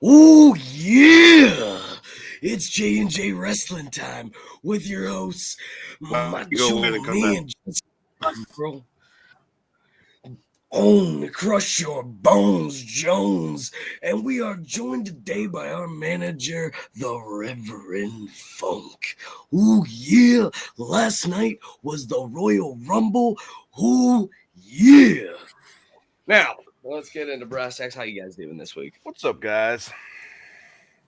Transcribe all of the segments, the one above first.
Oh yeah! It's J&J Wrestling time with your hosts, Macho Man, Bro, Own Crush Your Bones Jones, and we are joined today by our manager, the Reverend Funk. Oh yeah! Last night was the Royal Rumble. Oh yeah! Now let's get into brass tacks. How you guys doing this week? What's up, guys?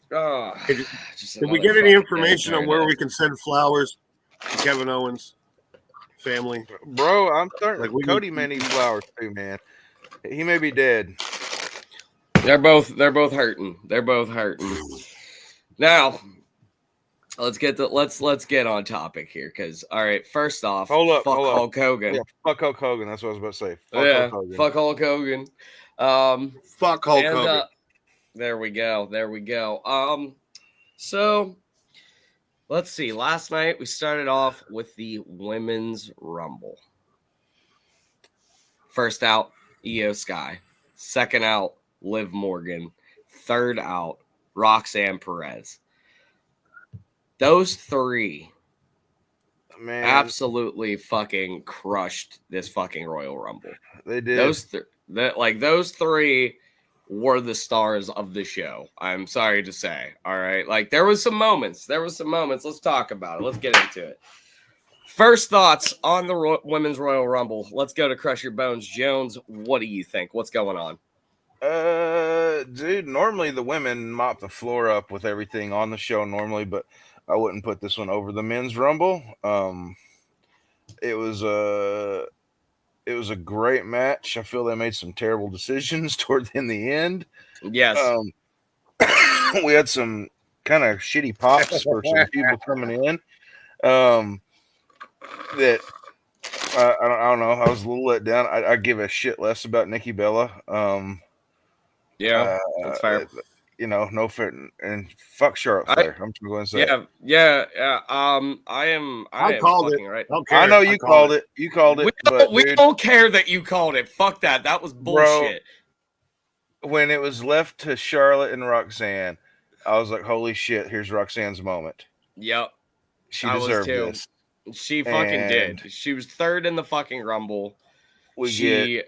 Oh, Did we get any information on where we can send flowers to Kevin Owens' family? Bro, I'm starting. Cody may need flowers too, man. He may be dead. They're both hurting. They're both hurting. Now, let's get on topic here, because all right, first off, fuck Hulk Hogan. Yeah, fuck Hulk Hogan. That's what I was about to say. Hulk Hogan. Fuck Hulk Hogan. Fuck Hulk Hogan. There we go. So let's see. Last night we started off with the Women's Rumble. First out, Io Sky. Second out, Liv Morgan. Third out, Roxanne Perez. Those three absolutely fucking crushed this fucking Royal Rumble. They did. Those three were the stars of the show. I'm sorry to say. All right. Like, there was some moments. Let's talk about it. Let's get into it. First thoughts on the Women's Royal Rumble. Let's go to Crush Your Bones. Jones, what do you think? What's going on? Dude, normally the women mop the floor up with everything on the show normally, but I wouldn't put this one over the Men's Rumble. It was a great match. I feel they made some terrible decisions in the end. Yes. We had some kind of shitty pops for some people coming in. That I don't know. I was a little let down. I give a shit less about Nikki Bella. That's fair. No fair, and fuck Charlotte Flair. I'm just going to say. I called it. Right. I know you called it. You called it. We don't care that you called it. Fuck that. That was bullshit. Bro, when it was left to Charlotte and Roxanne, I was like, "Holy shit! Here's Roxanne's moment." Yep. She deserved this. She fucking did. She was third in the fucking Rumble. Yeah.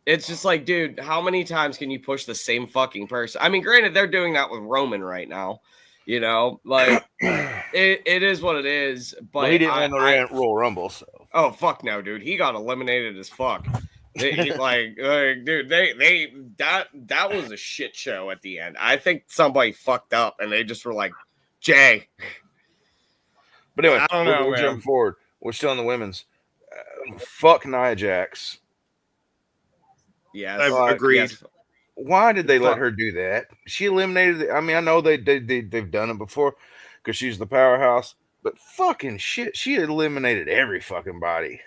It's just like, dude, how many times can you push the same fucking person? I mean, granted, they're doing that with Roman right now. You know, like, it is what it is. But he didn't win the Royal Rumble, so. Oh, fuck no, dude. He got eliminated as fuck. Dude, that was a shit show at the end. I think somebody fucked up, and they just were like, Jay. But anyway, I don't know, we'll jump forward. We're still in the women's. Fuck Nia Jax. Yes, I've agreed. Yes. Why did they let her do that? She eliminated. I mean, I know they've done it before because she's the powerhouse, but fucking shit, she eliminated every fucking body.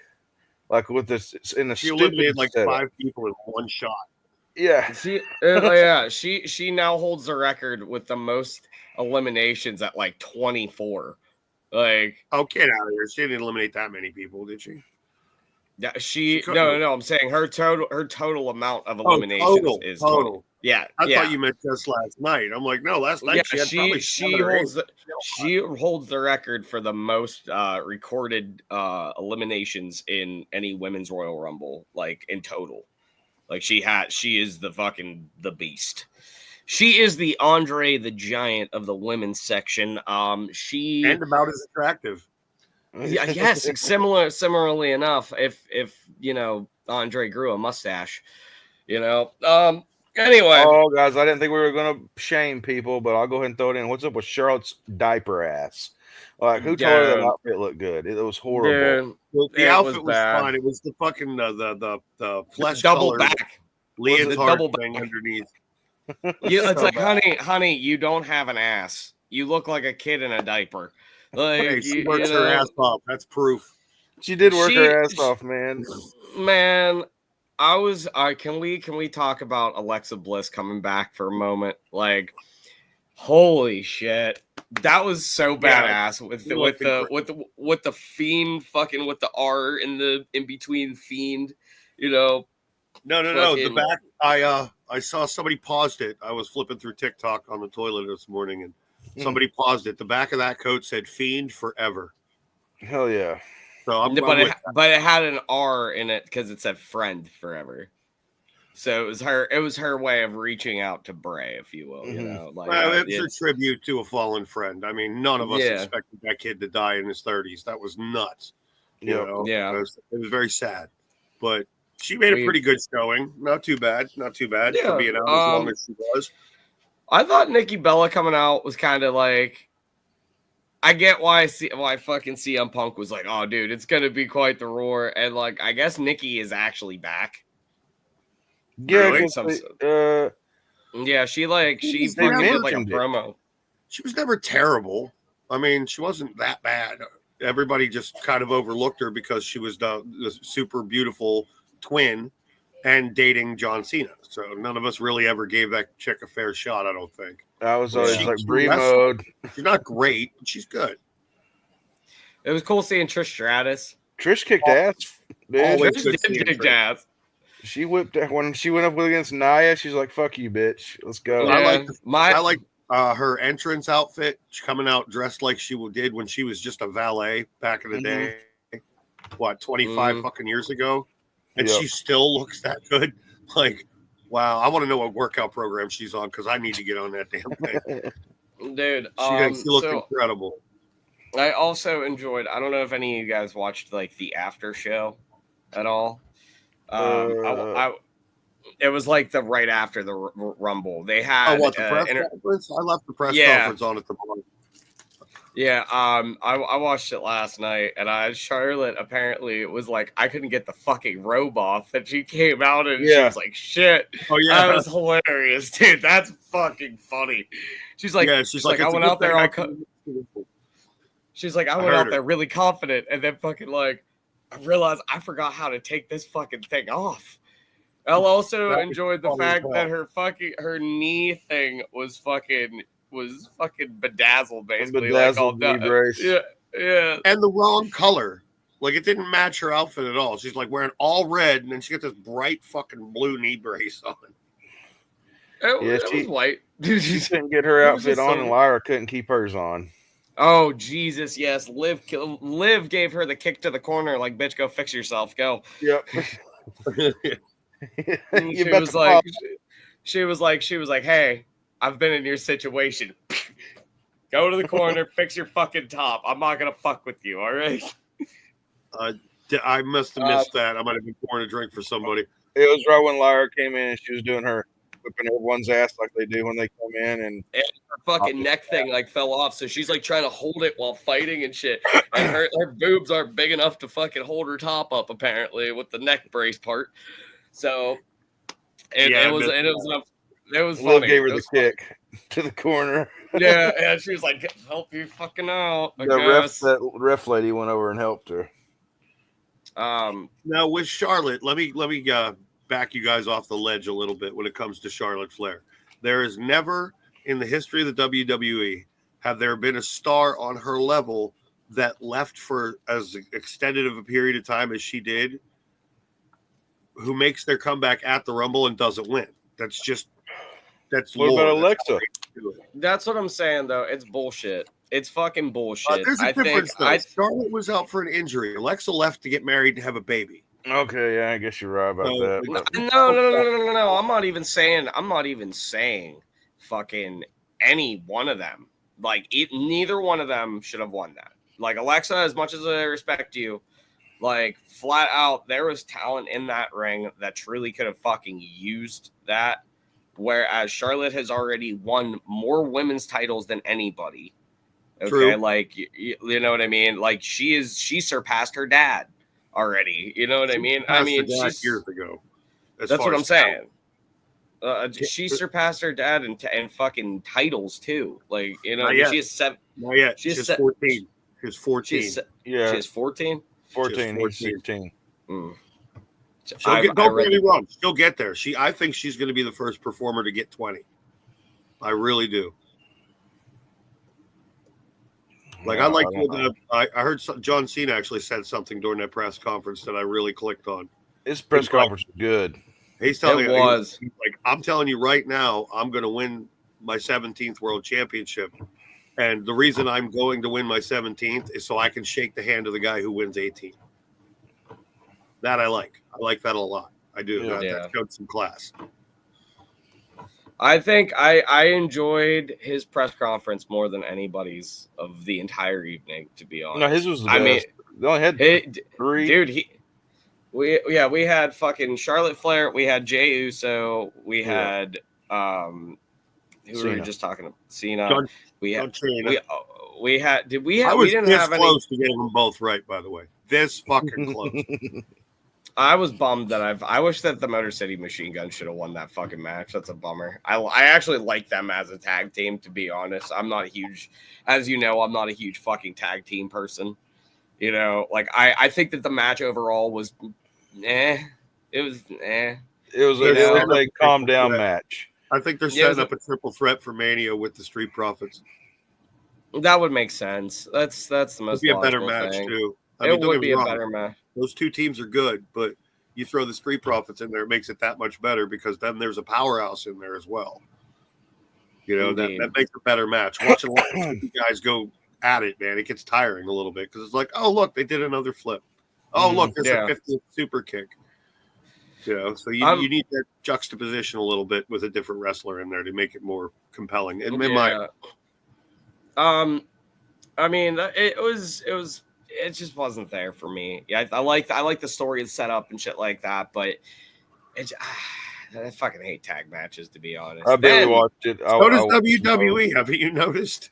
Like with this in the she eliminated like setup. 5 people in one shot. Yeah, she now holds the record with the most eliminations at like 24. Like, oh, get out of here! She didn't eliminate that many people, did she? Yeah, no. I'm saying her total amount of eliminations is total. 20. Yeah, I thought you meant just last night. I'm like, no, last night she holds the record for the most recorded eliminations in any women's Royal Rumble, like in total. Like she is the beast. She is the Andre the Giant of the women's section. And about as attractive. Yeah, yes, similarly enough, if Andre grew a mustache, Anyway. Oh, guys, I didn't think we were gonna shame people, but I'll go ahead and throw it in. What's up with Charlotte's diaper ass? Like, who told her that outfit looked good? It was horrible. The outfit was fine. It was the fucking the flesh double back, the double thing underneath. It's like, honey, you don't have an ass. You look like a kid in a diaper. Like, she works her ass off. That's proof. She did work her ass off, man. Man, can we talk about Alexa Bliss coming back for a moment? Like, holy shit, that was so badass with the fiend fucking with the R in between fiend, No. The back. I saw somebody paused it. I was flipping through TikTok on the toilet this morning, and somebody paused it. The back of that coat said "Fiend Forever." Hell yeah! So but it had an R in it because it said "Friend Forever." So it was her way of reaching out to Bray, if you will. You know, like it's a tribute to a fallen friend. I mean, none of us expected that kid to die in his 30s. That was nuts. You know? Yeah. It was very sad, but she made a pretty good showing. Not too bad. For being out as long as she was. I thought Nikki Bella coming out was kind of like. I get why fucking CM Punk was like, oh, dude, it's gonna be quite the roar, and like, I guess Nikki is actually back. Yeah, really? She fucking did like a promo. She was never terrible. I mean, she wasn't that bad. Everybody just kind of overlooked her because she was the super beautiful twin and dating John Cena. So none of us really ever gave that chick a fair shot, I don't think. I was always like Brie mode. She's not great, but she's good. It was cool seeing Trish Stratus. Trish kicked ass. Always Trish did kick ass. She whipped when she went up against Nia. She's like, "Fuck you, bitch. Let's go." Yeah. I like her entrance outfit. She's coming out dressed like she did when she was just a valet back in the day. What, 25 fucking years ago? And she still looks that good. Like, wow, I want to know what workout program she's on because I need to get on that damn thing. Dude, she looked incredible. I also enjoyed. I don't know if any of you guys watched like the after show at all. It was like the right after the Rumble. They had the press conference? I left the press conference on at the moment. Yeah, I watched it last night, and Charlotte apparently was like, I couldn't get the fucking robe off, and she came out and she was like, shit. Oh yeah, that was hilarious, dude. That's fucking funny. She's like, I went out there she's like, I went out there really confident, and then fucking like, I realized I forgot how to take this fucking thing off. I also enjoyed the fact that her knee thing was fucking bedazzled, basically. Bedazzled knee brace. Yeah. And the wrong color. Like, it didn't match her outfit at all. She's like wearing all red, and then she got this bright fucking blue knee brace on. It was white. She couldn't get her outfit on, and Lyra couldn't keep hers on. Oh, Jesus, yes. Liv gave her the kick to the corner, like, bitch, go fix yourself. Go. Yep. She was like, hey, I've been in your situation. Go to the corner, fix your fucking top. I'm not gonna fuck with you, all right? I must have missed that. I might have been pouring a drink for somebody. It was right when Lyra came in and she was doing her whipping everyone's ass like they do when they come in, and her fucking neck thing like fell off, so she's like trying to hold it while fighting and shit. And her boobs aren't big enough to fucking hold her top up, apparently, with the neck brace part. So it was funny. Liv gave her the kick to the corner. Yeah, she was like, help you fucking out. That ref lady went over and helped her. Now with Charlotte, let me back you guys off the ledge a little bit when it comes to Charlotte Flair. There is never in the history of the WWE have there been a star on her level that left for as extended of a period of time as she did, who makes their comeback at the Rumble and doesn't win. That's what about Alexa? That's what I'm saying, though. It's bullshit. It's fucking bullshit. There's a difference, though. Charlotte was out for an injury. Alexa left to get married and have a baby. Okay, yeah, I guess you're right about that. No. I'm not even saying fucking any one of them. Like, neither one of them should have won that. Like, Alexa, as much as I respect you, like, flat out, there was talent in that ring that truly could have fucking used that. Whereas Charlotte has already won more women's titles than anybody. Okay, true. Like, you know what I mean? Like, she surpassed her dad already. You know what I mean? She's years ago. That's what I'm saying. She surpassed her dad in fucking titles too. Like, you know, she has 7. Not yet. She's 14. She's 14. She has 14. 14. He's 16. Don't get me wrong. She'll get there. I think she's going to be the first performer to get 20. I really do. Like, I heard John Cena actually said something during that press conference that I really clicked on. His press conference was good. He's telling It you, was. he's like, I'm telling you right now, I'm going to win my 17th world championship. And the reason I'm going to win my 17th is so I can shake the hand of the guy who wins 18. That I like. I like that a lot. I do. Yeah. That showed some class. I think I enjoyed his press conference more than anybody's of the entire evening, to be honest. No, his was the I best. They only had mean, 3. dude, we had fucking Charlotte Flair, we had Jey Uso, we had who were we Cena. just talking about? Cena. John We had Cena. we had did we I have was we didn't this have any. close to getting them both right, by the way. This fucking close. I was bummed that I wish that the Motor City Machine Gun should have won that fucking match. That's a bummer. I actually like them as a tag team, to be honest. I'm not a huge, as you know, I'm not a huge fucking tag team person. You know, like I think that the match overall was It was It was a calm down match. I think they're setting up a triple threat for Mania with the Street Profits. That would make sense. That's the most. It'd be a better match thing. too. It would be a better match. Those two teams are good, but you throw the Street Profits in there, it makes it that much better because then there's a powerhouse in there as well. You know, that makes a better match. Watching you guys go at it, man, it gets tiring a little bit because it's like, oh, look, they did another flip. Oh, look, there's a 50th super kick. You know, so you need that juxtaposition a little bit with a different wrestler in there to make it more compelling. I mean, it just wasn't there for me. Yeah, I like the story and setup and shit like that, but it's I fucking hate tag matches, to be honest. I barely watched it. So does WWE. Haven't you noticed?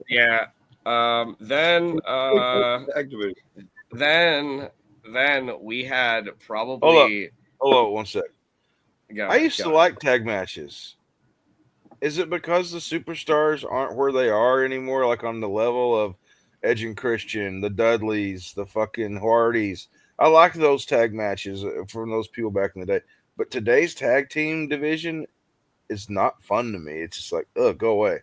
Yeah. Then we had probably. Hold on 1 sec. I used to like tag matches. Is it because the superstars aren't where they are anymore, like on the level of Edge and Christian, the Dudleys, the fucking Hardys? I like those tag matches from those people back in the day. But today's tag team division is not fun to me. It's just like, go away.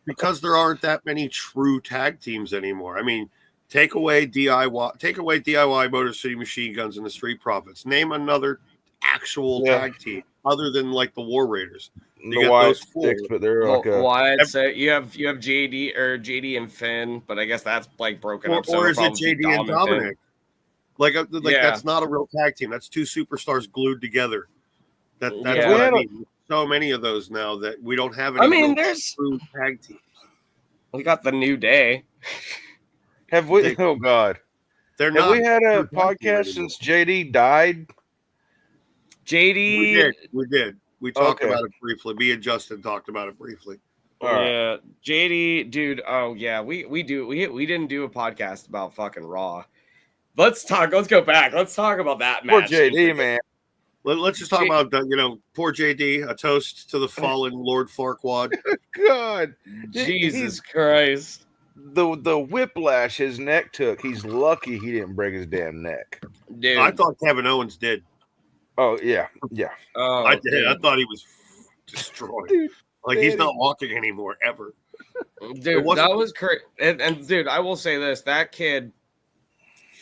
Because there aren't that many true tag teams anymore. I mean, take away DIY Motor City Machine Guns and the Street Profits. Name another actual tag team other than like the War Raiders. You got those 6, but they're like I'd say you have JD and Finn, but I guess that's like broken up. Or is it JD and Dominic? Like that's not a real tag team. That's two superstars glued together. That's what I mean. So many of those now that we don't have any true tag teams. We got the New Day. Have we? Oh God! Have we had a podcast since JD died? JD, we did. We talked about it briefly. Me and Justin talked about it briefly. Yeah, JD, dude. Oh yeah, we didn't do a podcast about fucking Raw. Let's go back. Let's talk about that match. Poor JD, man. Let's just talk about poor JD. A toast to the fallen Lord Farquaad. God, Jesus Christ. The whiplash his neck took. He's lucky he didn't break his damn neck. Dude, I thought Kevin Owens did. Oh yeah. Oh, I did. Dude. I thought he was destroyed. Dude, he's not walking anymore ever. Dude, that was crazy. And dude, I will say this: that kid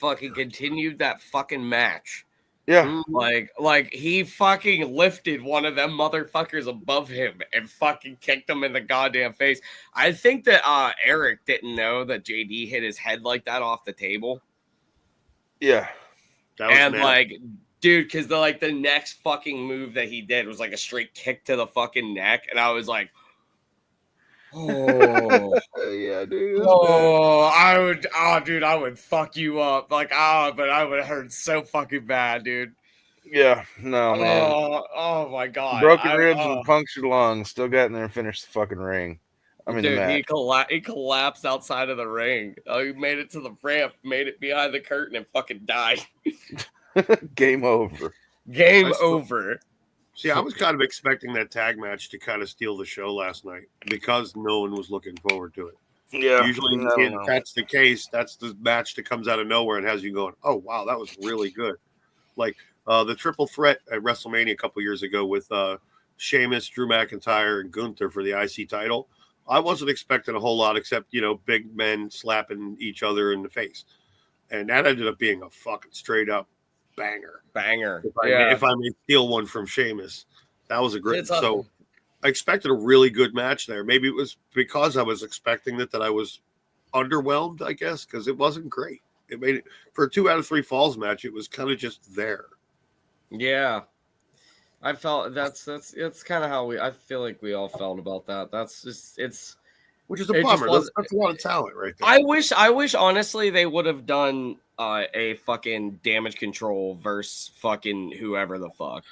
fucking continued that fucking match. Yeah, like he fucking lifted one of them motherfuckers above him and fucking kicked him in the goddamn face. I think that Eric didn't know that JD hit his head like that off the table. Yeah, and like, dude, because the next fucking move that he did was like a straight kick to the fucking neck, and I was like, oh yeah, dude. I would fuck you up. But I would hurt so fucking bad, dude. Yeah, no, man. Oh my God. Broken ribs and punctured lungs. Still got in there and finished the fucking ring. Dude, the match. He collapsed outside of the ring. He made it to the ramp, made it behind the curtain, and fucking died. Game over. Game over. See, I was kind of expecting that tag match to kind of steal the show last night because no one was looking forward to it. Yeah. Usually, if that's the case, that's the match that comes out of nowhere and has you going, oh, wow, that was really good. Like the triple threat at WrestleMania a couple years ago with Sheamus, Drew McIntyre, and Gunther for the IC title. I wasn't expecting a whole lot except, big men slapping each other in the face. And that ended up being a fucking straight up banger. Banger. If I may steal one from Sheamus, that was a great. It's So I expected a really good match there. Maybe it was because I was expecting that I was underwhelmed, I guess, because it wasn't great. It made it for a 2 out of 3 falls match. It was kind of just there. Yeah. I felt that's kind of how I feel like we all felt about that. That's just which is a bummer. That's a lot of talent right there. I wish honestly they would have done a fucking Damage Control versus fucking whoever the fuck.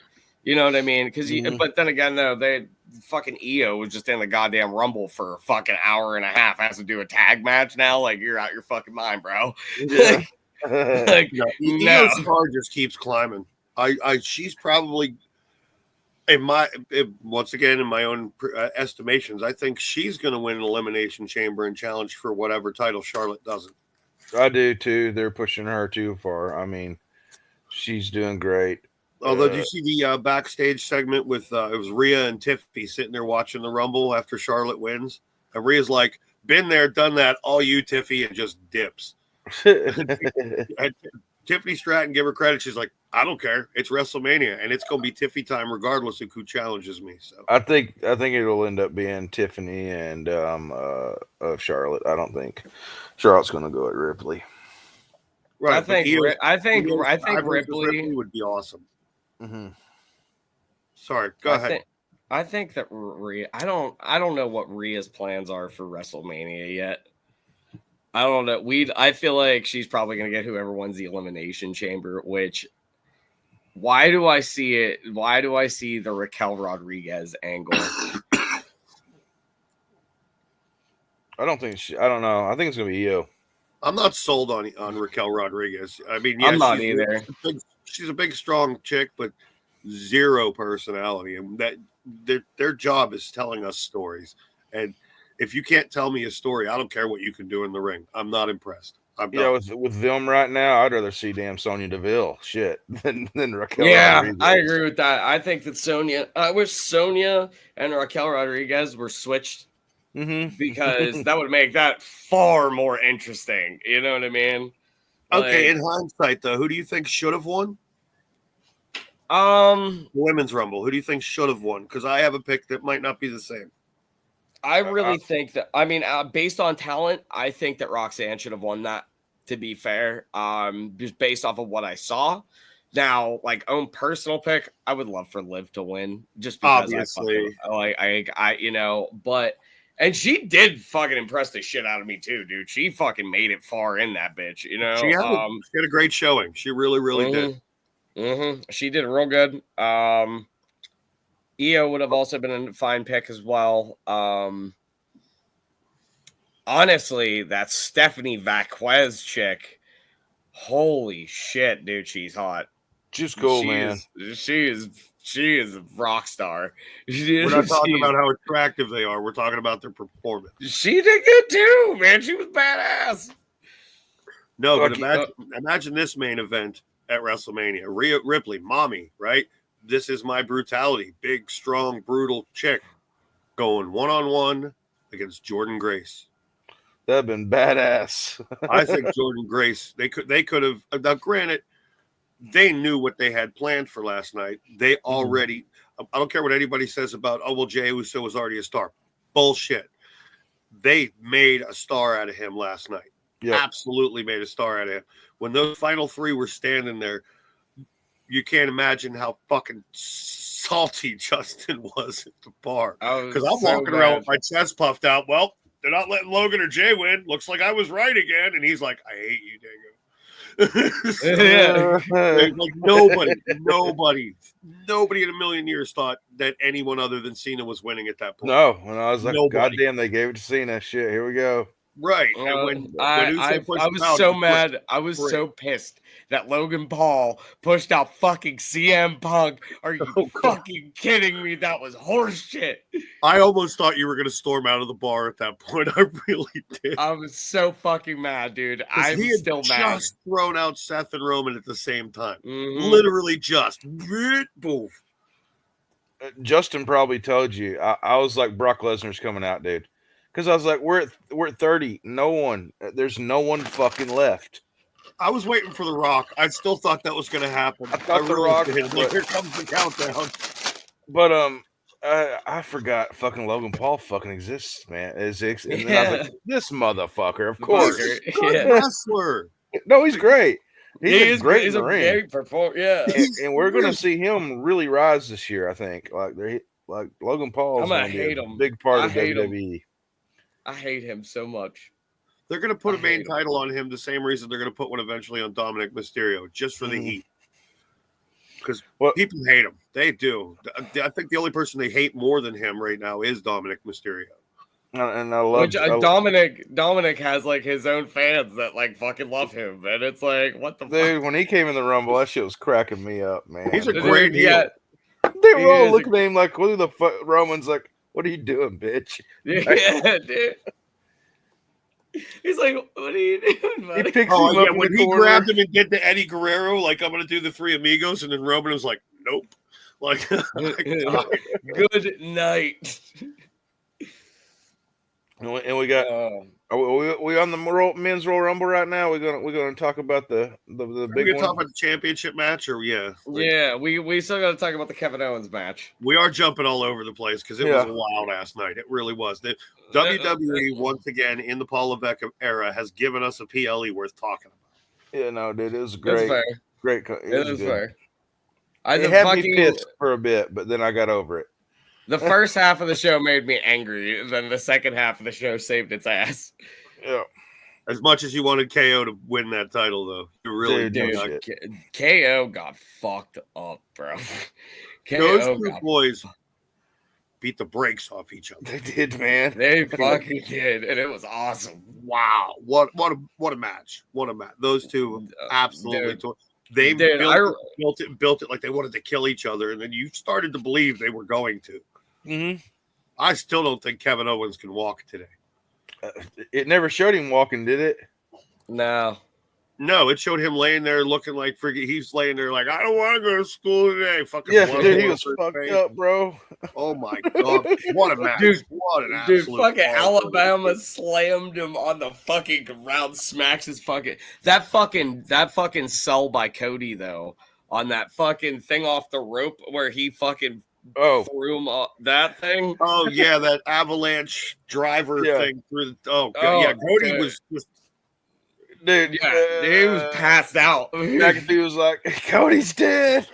You know what I mean? Because but then again though, they fucking EO was just in the goddamn Rumble for a fucking hour and a half. Has to do a tag match now. Like you're out your fucking mind, bro. Yeah. EO star just keeps climbing. She's probably once again in my own estimations, I think she's going to win an Elimination Chamber and challenge for whatever title Charlotte doesn't. I do too. They're pushing her too far. I mean, she's doing great. Although, did you see the backstage segment with it was Rhea and Tiffany sitting there watching the Rumble after Charlotte wins, and Rhea's like, "Been there, done that. All you, Tiffy," and just dips. Tiffany Stratton, give her credit. She's like, I don't care. It's WrestleMania, and it's going to be Tiffy time regardless of who challenges me. So I think it'll end up being Tiffany and Charlotte. I don't think Charlotte's going to go at Ripley. Right. I think Ripley would be awesome. Mm-hmm. Sorry, go ahead. I think that Rhea. I don't know what Rhea's plans are for WrestleMania yet. I don't know. I feel like she's probably going to get whoever wins the Elimination Chamber, which why do I see it? Why do I see the Raquel Rodriguez angle? I don't know. I think it's going to be EO. I'm not sold on Raquel Rodriguez. I mean, I'm not either. She's a big, strong chick, but zero personality. And that their job is telling us stories. And if you can't tell me a story, I don't care what you can do in the ring. I'm not impressed. With them right now, I'd rather see damn Sonya Deville than Raquel. Yeah, Rodriguez. I agree with that. I think that I wish Sonya and Raquel Rodriguez were switched because that would make that far more interesting. You know what I mean? Okay, in hindsight, though, who do you think should have won? Women's Rumble. Who do you think should have won? Because I have a pick that might not be the same. I really think that, based on talent, I think that Roxanne should have won that, to be fair, just based off of what I saw. Now, like, own personal pick, I would love for Liv to win, just because obviously, and she did fucking impress the shit out of me too, dude. She fucking made it far in that bitch, you know. She had a great showing. She really, really did. She did real good. EO would have also been a fine pick as well. Honestly, that Stephanie Vasquez chick, holy shit, dude, she's hot. Just cool, man. She is a rock star. We're not talking about how attractive they are. We're talking about their performance. She did good too, man. She was badass. No, but imagine this main event at WrestleMania. Rhea Ripley, mommy, right? This is my brutality. Big, strong, brutal chick going one-on-one against Jordynne Grace. That'd been badass. I think Jordynne Grace, they could have, now granted, they knew what they had planned for last night. They already, I don't care what anybody says about, Jey Uso was already a star. Bullshit. They made a star out of him last night. Yep. Absolutely made a star out of him. When those final three were standing there, you can't imagine how fucking salty Justin was at the bar. Because I'm walking around with my chest puffed out. Well, they're not letting Logan or Jay win. Looks like I was right again. And he's like, I hate you, Dago. Like nobody in a million years thought that anyone other than Cena was winning at that point. No, and I was like, God damn, they gave it to Cena. Shit, here we go. Right. And I was so mad. I was so pissed that Logan Paul pushed out fucking CM Punk. Are you fucking kidding me? That was horse shit. I almost thought you were going to storm out of the bar at that point. I really did. I was so fucking mad, dude. I'm still mad. Just thrown out Seth and Roman at the same time. Literally just. Boom. Justin probably told you. I was like, Brock Lesnar's coming out, dude. Because I was like, we're at 30. There's no one fucking left. I was waiting for The Rock. I still thought that was going to happen. I thought The really Rock, did. Like, but- here comes the countdown. But I forgot fucking Logan Paul fucking exists, man. And then I was like, this motherfucker, of course. Fucker. He's a good Yeah. wrestler. No, he's great. He's great He's in the a ring. great performer. Yeah. And we're gonna see him really rise this year. I think like Logan Paul is I'm gonna gonna be hate a him. big part I of hate him. WWE. I hate him so much. They're going to put I a main hate him. title on him the same reason they're going to put one eventually on Dominic Mysterio, just for the Mhm. heat. Because What- people hate him. They do. I think the only person they hate more than him right now is Dominic Mysterio. And I love Which Dominic has like his own fans that like fucking love him, and it's like, what the dude. fuck? When he came in the Rumble, that shit was cracking me up, man. He's a Dude, great heel. They were all is a- looking at him like, "What the fuck?" Roman's like, "What are you doing, bitch?" Yeah, dude. He's like, what are you doing, He buddy? picks Oh, him yeah, up in when the he corner. grabbed him and did the Eddie Guerrero, like, I'm going to do the Three Amigos, and then Roman was like, nope. Like, Good night. And we got. Are we on the men's Royal Rumble right now? We're gonna talk about the we're big going to talk one. about the championship match, or Yeah, we still got to talk about the Kevin Owens match. We are jumping all over the place because it was a wild ass night. It really was. The WWE once again in the Paul Levesque era has given us a PLE worth talking about. Yeah, no, dude, it was That's great. fair. Great. It was good. fair. It had me pissed for a bit, but then I got over it. The first half of the show made me angry, and then the second half of the show saved its ass. Yeah. As much as you wanted KO to win that title, though, you really Dude, did. KO got fucked up, bro. Those KO two got boys beat the brakes off each other. They did, man. They fucking did, and it was awesome. Wow, what a match! What a match! Those two absolutely. Dude. They Dude, built it like they wanted to kill each other, and then you started to believe they were going to. Mm-hmm. I still don't think Kevin Owens can walk today. It never showed him walking, did it? No. No, it showed him laying there looking like freaking. He's laying there like, I don't want to go to school today. Fucking Yeah, blood dude, all he was over his fucked face. up, bro. Oh my god, what a match! Dude, What an Dude, absolute fucking ball. Alabama slammed him on the fucking ground, smacks his fucking that fucking sell by Cody though on that fucking thing off the rope where he fucking threw him off that thing. Oh yeah, that avalanche driver thing through the. Oh god, yeah, Cody dude. was just. Dude, he was passed out. McAfee was like, Cody's dead.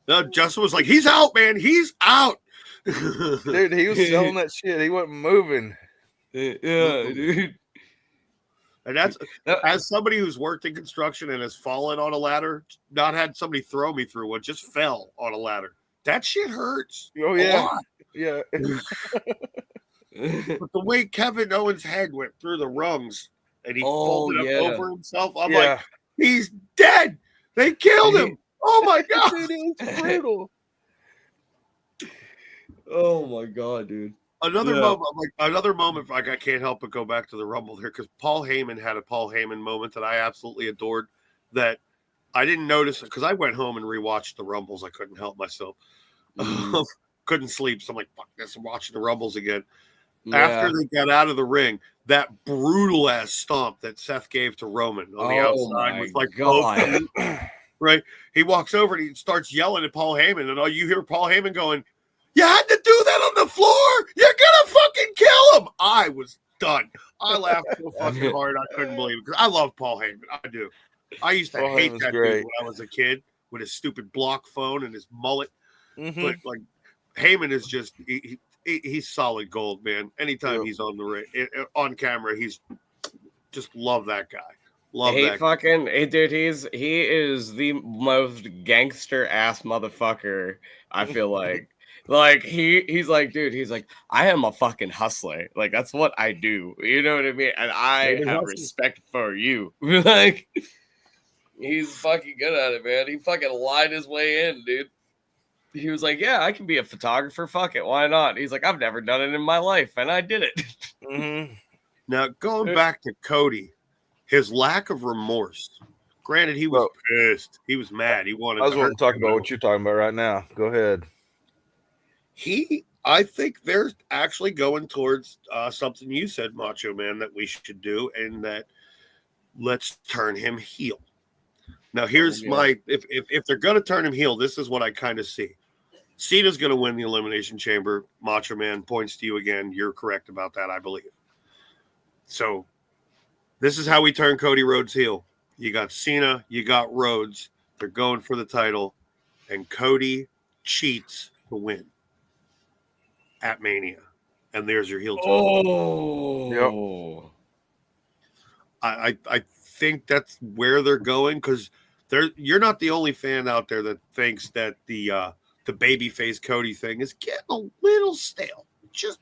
No, Justin was like, he's out, man. He's out. Dude, he was selling that shit. He wasn't moving. Yeah, dude. And that's as somebody who's worked in construction and has fallen on a ladder, not had somebody throw me through one, just fell on a ladder. That shit hurts. Oh a yeah, lot. yeah. But the way Kevin Owens' head went through the rungs and he folded up over himself, I'm like, he's dead. They killed him. Oh my god, dude, it was brutal. Oh my god, dude. Another moment, like I can't help but go back to the Rumble here because Paul Heyman had a Paul Heyman moment that I absolutely adored. That I didn't notice because I went home and rewatched the Rumbles. I couldn't help myself. Couldn't sleep, so I'm like, "Fuck this!" I'm watching the Rumbles again. Yeah. After they got out of the ring, that brutal ass stomp that Seth gave to Roman on the outside was like, God. right? He walks over and he starts yelling at Paul Heyman, and all you hear Paul Heyman going, "You had to do that on the floor? You're gonna fucking kill him!" I was done. I laughed so fucking hard I couldn't believe it because I love Paul Heyman. I do. I used to Paul hate Heyman's that great. dude when I was a kid with his stupid block phone and his mullet. Mm-hmm. But like Heyman is just he's solid gold, man. Anytime he's on the ring, on camera, he's just love that guy. Love that fucking dude. He is the most gangster ass motherfucker. I feel like. Like he's like, dude, he's like, I am a fucking hustler. Like that's what I do. You know what I mean? And I have respect for you. Like he's fucking good at it, man. He fucking lied his way in, dude. He was like, yeah, I can be a photographer. Fuck it. Why not? He's like, I've never done it in my life. And I did it. Mm-hmm. Now, going back to Cody, his lack of remorse. Granted, he was pissed. He was mad. He wanted I was wanting to talk about what you're talking about right now. Go ahead. I think they're actually going towards something you said, Macho Man, that we should do. And that let's turn him heel. Now, here's my if they're going to turn him heel, this is what I kind of see. Cena's going to win the Elimination Chamber. Macho Man points to you again. You're correct about that, I believe. So this is how we turn Cody Rhodes heel. You got Cena, you got Rhodes. They're going for the title, and Cody cheats to win at Mania. And there's your heel turn. Oh. Yep. I think that's where they're going, because you're not the only fan out there that thinks that the babyface Cody thing is getting a little stale. Just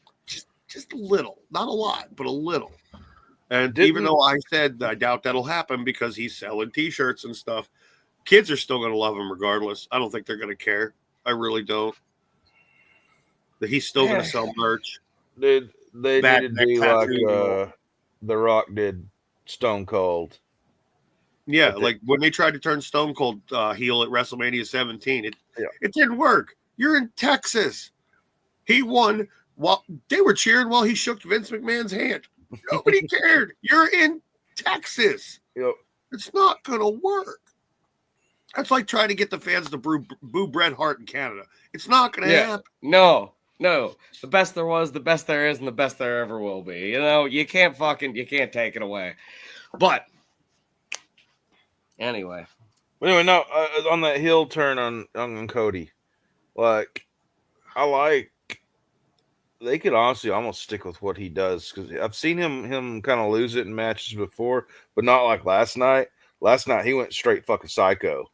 a little. Not a lot, but a little. And even though I said I doubt that'll happen because he's selling T-shirts and stuff, kids are still going to love him regardless. I don't think they're going to care. I really don't. That he's still going to sell merch. Dude, they need to do like The Rock did Stone Cold. Yeah, like when they tried to turn Stone Cold heel at WrestleMania 17, it didn't work. You're in Texas. He won while they were cheering while he shook Vince McMahon's hand. Nobody cared. You're in Texas. Yep. It's not going to work. That's like trying to get the fans to boo Bret Hart in Canada. It's not going to happen. No. The best there was, the best there is, and the best there ever will be. You know, you can't take it away. But anyway, no. On that heel turn on Cody, like they could honestly almost stick with what he does, because I've seen him kind of lose it in matches before, but not like last night. Last night he went straight fucking psycho,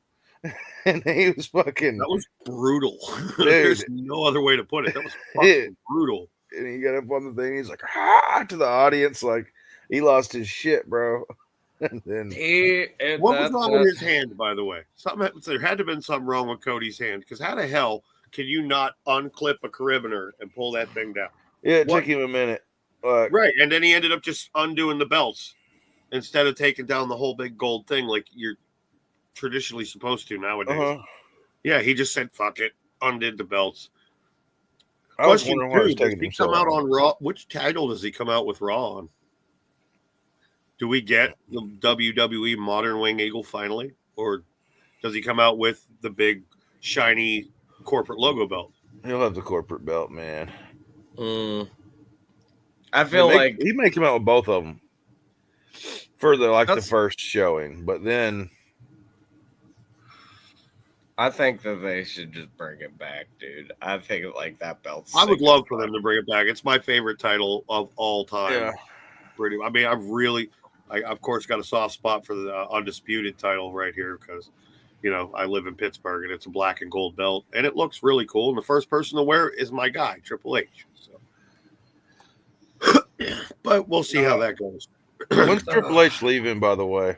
and he was fucking. That was brutal. There's no other way to put it. That was fucking brutal. And he got up on the thing. He's like, to the audience, like he lost his shit, bro. And then what was wrong with his hand, by the way? There had to have been something wrong with Cody's hand, because how the hell can you not unclip a carabiner and pull that thing down? Yeah, it took him a minute. Right, and then he ended up just undoing the belts instead of taking down the whole big gold thing like you're traditionally supposed to nowadays. Yeah, he just said, fuck it, undid the belts. I was wondering why he was taking himself out on Raw? Which title does he come out with Raw on? Do we get the WWE Modern Wing Eagle finally? Or does he come out with the big, shiny corporate logo belt? He'll have the corporate belt, man. I feel like he may come out with both of them for the first showing, but then I think that they should just bring it back, dude. I think like that belt. I would love for them to bring it back. It's my favorite title of all time. Yeah. I mean, I of course got a soft spot for the undisputed title right here because, you know, I live in Pittsburgh and it's a black and gold belt and it looks really cool. And the first person to wear it is my guy, Triple H. So, but we'll see how that goes. When's Triple H leaving, by the way?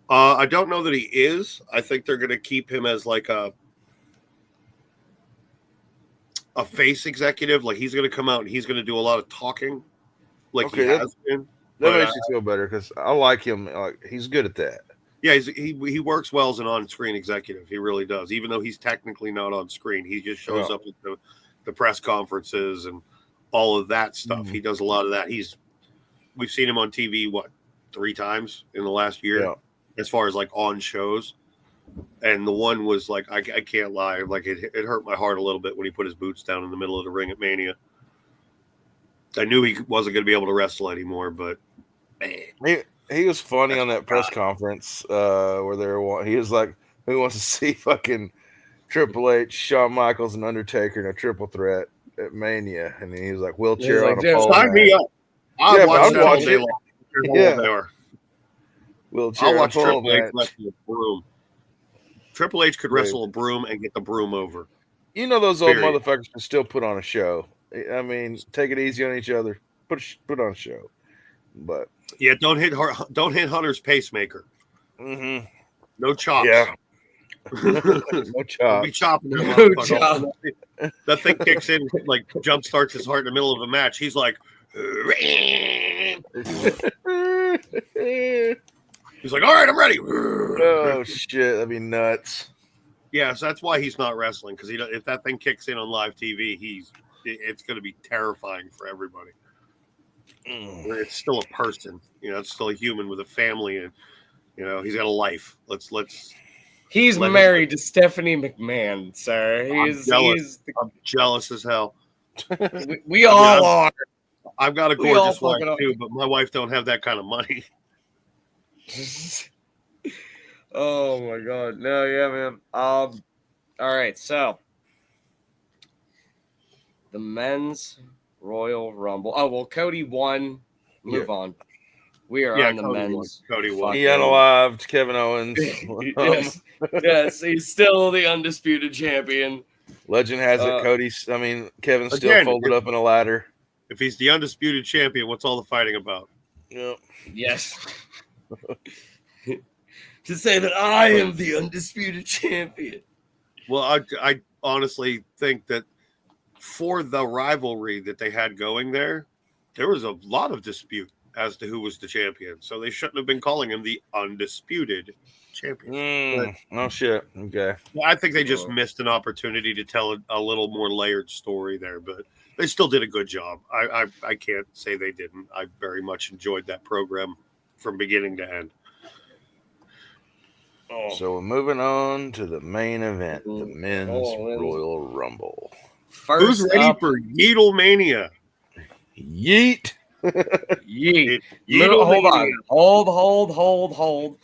I don't know that he is. I think they're going to keep him as like a face executive. Like he's going to come out and he's going to do a lot of talking, like he has been. That makes me feel better because I like him. Like he's good at that. Yeah, he works well as an on-screen executive. He really does. Even though he's technically not on screen, he just shows up at the press conferences and all of that stuff. He does a lot of that. We've seen him on TV 3 times in the last year. Yeah. As far as like on shows, and the one was like I can't lie, like it hurt my heart a little bit when he put his boots down in the middle of the ring at Mania. I knew he wasn't going to be able to wrestle anymore, but man. He was funny on that press conference where he was like, "Who wants to see fucking Triple H, Shawn Michaels, and Undertaker in a triple threat at Mania?" And he was like, "Wheelchair on a pole." Sign me up. I'll watch that all day long. Yeah. I'll watch Triple H wrestle a broom. Triple H could wrestle a broom and get the broom over. You know those old motherfuckers can still put on a show. I mean, take it easy on each other. Put on a show. But yeah, don't hit Hunter's pacemaker. Mm-hmm. No chops. Yeah. No chops. Be chopping no chop. That thing kicks in, like jump starts his heart in the middle of a match. He's like, he's like, all right, I'm ready. Oh shit, that'd be nuts. Yeah, so that's why he's not wrestling, because if that thing kicks in on live TV, it's going to be terrifying for everybody. It's still a person. It's still a human with a family, and he's got a life. Let's He's let him. married to Stephanie McMahon, sir. I'm jealous as hell. We all are. I've got a We all gorgeous wife fucking are. too, but my wife don't have that kind of money. Oh my god. No, yeah, man. All right, so the men's Royal Rumble. Oh well, Cody won. Move on. We are on the Cody men's. won. Cody won. He unalived Kevin Owens. yes, he's still the undisputed champion. Legend has it, Kevin's still folded up in a ladder. If he's the undisputed champion, what's all the fighting about? Yep. Yes. To say that I am the undisputed champion. Well, I honestly think that for the rivalry that they had going there was a lot of dispute as to who was the champion. So they shouldn't have been calling him the undisputed champion. Oh, shit. Okay. I think they just missed an opportunity to tell a little more layered story there, but they still did a good job. I can't say they didn't. I very much enjoyed that program from beginning to end. So we're moving on to the main event, the men's Royal Rumble. Who's ready for Yeetlemania? Yeet. Yeet. Hold on. Hold.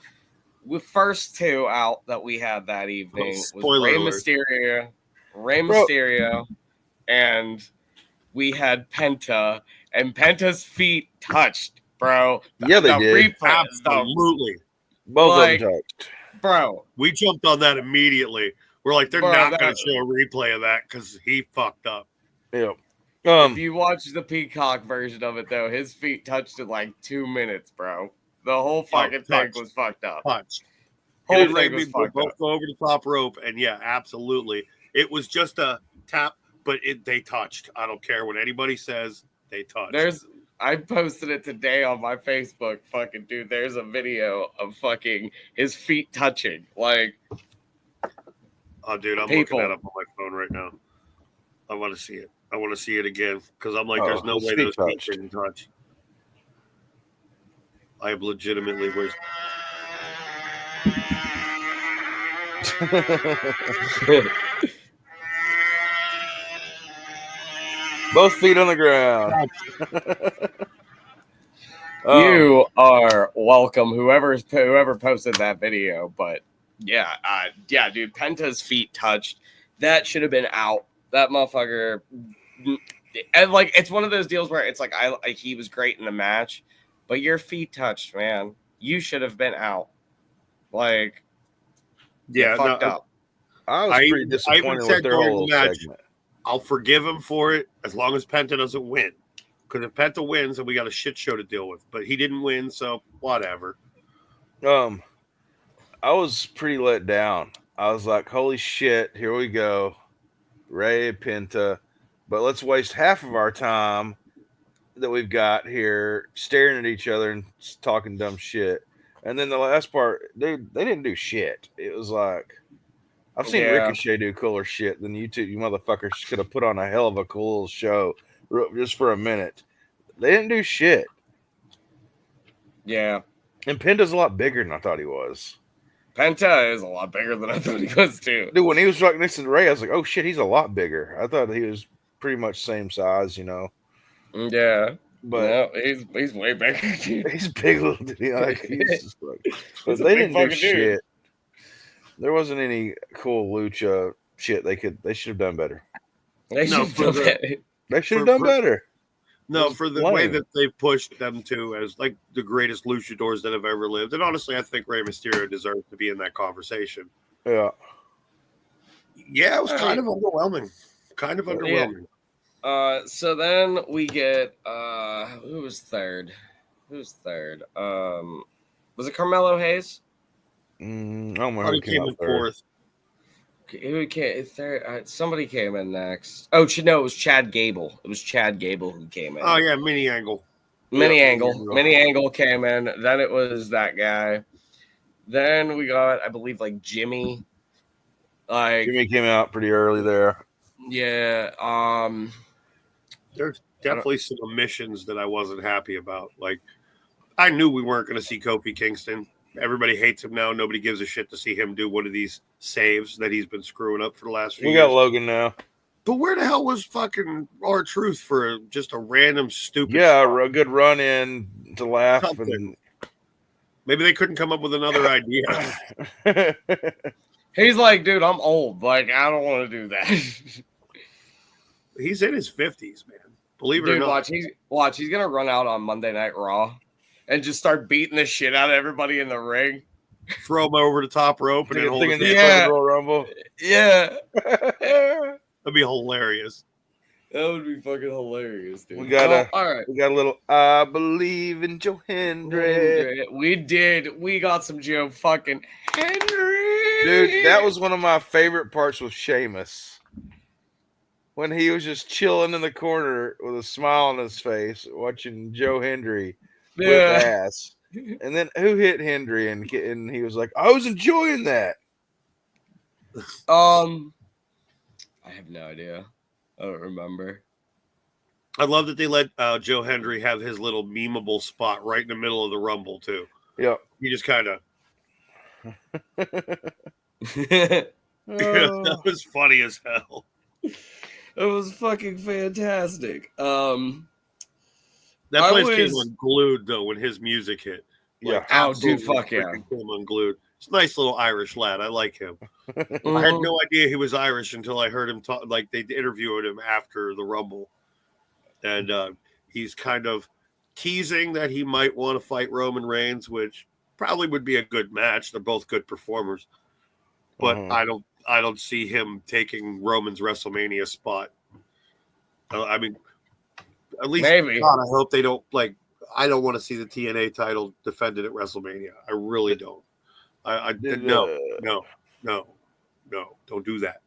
The first two out that we had that evening was Rey Mysterio, and we had Penta, and Penta's feet touched, bro. Yeah, they did. Absolutely. Both of them touched. Bro. We jumped on that immediately. We're like, they're not going to show a replay of that because he fucked up. Yeah. If you watch the Peacock version of it, though, his feet touched in like 2 minutes, bro. The whole fucking thing was fucked up. Whole thing was fucked up. Both go over the top rope, and yeah, absolutely. It was just a tap, but they touched. I don't care what anybody says. They touched. I posted it today on my Facebook. Fucking dude, there's a video of fucking his feet touching. Like, oh, dude, I'm looking that up on my phone right now. I want to see it. I want to see it again because I'm like, there's no way those feet didn't touch. I have legitimately was. Both feet on the ground. You are welcome, whoever posted that video. But yeah, dude, Penta's feet touched. That should have been out. That motherfucker. And like, it's one of those deals where it's like, he was great in the match, but your feet touched, man. You should have been out. Like, yeah, fucked up. I was pretty disappointed with their whole segment. I'll forgive him for it as long as Penta doesn't win. Because if Penta wins, then we got a shit show to deal with. But he didn't win, so whatever. I was pretty let down. I was like, holy shit, here we go. Rey, Penta. But let's waste half of our time that we've got here staring at each other and talking dumb shit. And then the last part, they didn't do shit. It was like, I've seen Ricochet do cooler shit than you two. You motherfuckers could have put on a hell of a cool show just for a minute. They didn't do shit. Yeah. And Penta's a lot bigger than I thought he was. Penta is a lot bigger than I thought he was, too. Dude, when he was right next to Rey, I was like, oh shit, he's a lot bigger. I thought he was pretty much same size, you know. Yeah. But no, he's way bigger, dude. He's big little dude. But they didn't do shit. Dude. There wasn't any cool lucha shit they should have done better. They should have done better. No, for the way that they pushed them to as like the greatest luchadors that have ever lived. And honestly, I think Rey Mysterio deserves to be in that conversation. Yeah. Yeah, it was kind of underwhelming. Kind of underwhelming. So then we get who was third? Was it Carmelo Hayes? I don't remember who came in fourth. Who came third? Somebody came in next. Oh no, it was Chad Gable. It was Chad Gable who came in. Oh yeah, Mini Angle. Mini Angle came in. Then it was that guy. Then we got, I believe, like Jimmy. Jimmy came out pretty early there. Yeah. definitely some omissions that I wasn't happy about. Like, I knew we weren't going to see Kofi Kingston. Everybody hates him now. Nobody gives a shit to see him do one of these saves that he's been screwing up for the last few We years. got Logan now. But where the hell was fucking R-Truth for just a random stupid Yeah, spot? a good run in to laugh. Something. Maybe they couldn't come up with another idea. And He's like, dude, I'm old. Like, I don't want to do that. He's in his 50s, man. Believe it or Dude, not. watch. He's gonna run out on Monday Night Raw and just start beating the shit out of everybody in the ring. Throw him over the top rope and then hold thinking his this head. fucking Royal Rumble. Yeah, That'd be hilarious. that would be fucking hilarious, dude. We got all right. We got a little I believe in Joe Hendry. We did. We got some Joe fucking Henry. Dude, that was one of my favorite parts with Sheamus. When he was just chilling in the corner with a smile on his face, watching Joe Hendry whip ass. And then who hit Hendry? And he was like, I was enjoying that. I have no idea. I don't remember. I love that they let Joe Hendry have his little memeable spot right in the middle of the Rumble, too. Yep. He just kind of... Oh. That was funny as hell. It was fucking fantastic. That I place was- came unglued, though, when his music hit. Yeah. Oh, dude, absolutely fuck yeah. freaking came unglued. He's a nice little Irish lad. I like him. I had Mhm. no idea he was Irish until I heard him talk. Like, they interviewed him after the Rumble. And he's kind of teasing that he might want to fight Roman Reigns, which probably would be a good match. They're both good performers. But Mhm. I don't see him taking Roman's WrestleMania spot. I mean, at least Maybe. God, I hope they don't like. I don't want to see the TNA title defended at WrestleMania. I really don't. No, don't do that.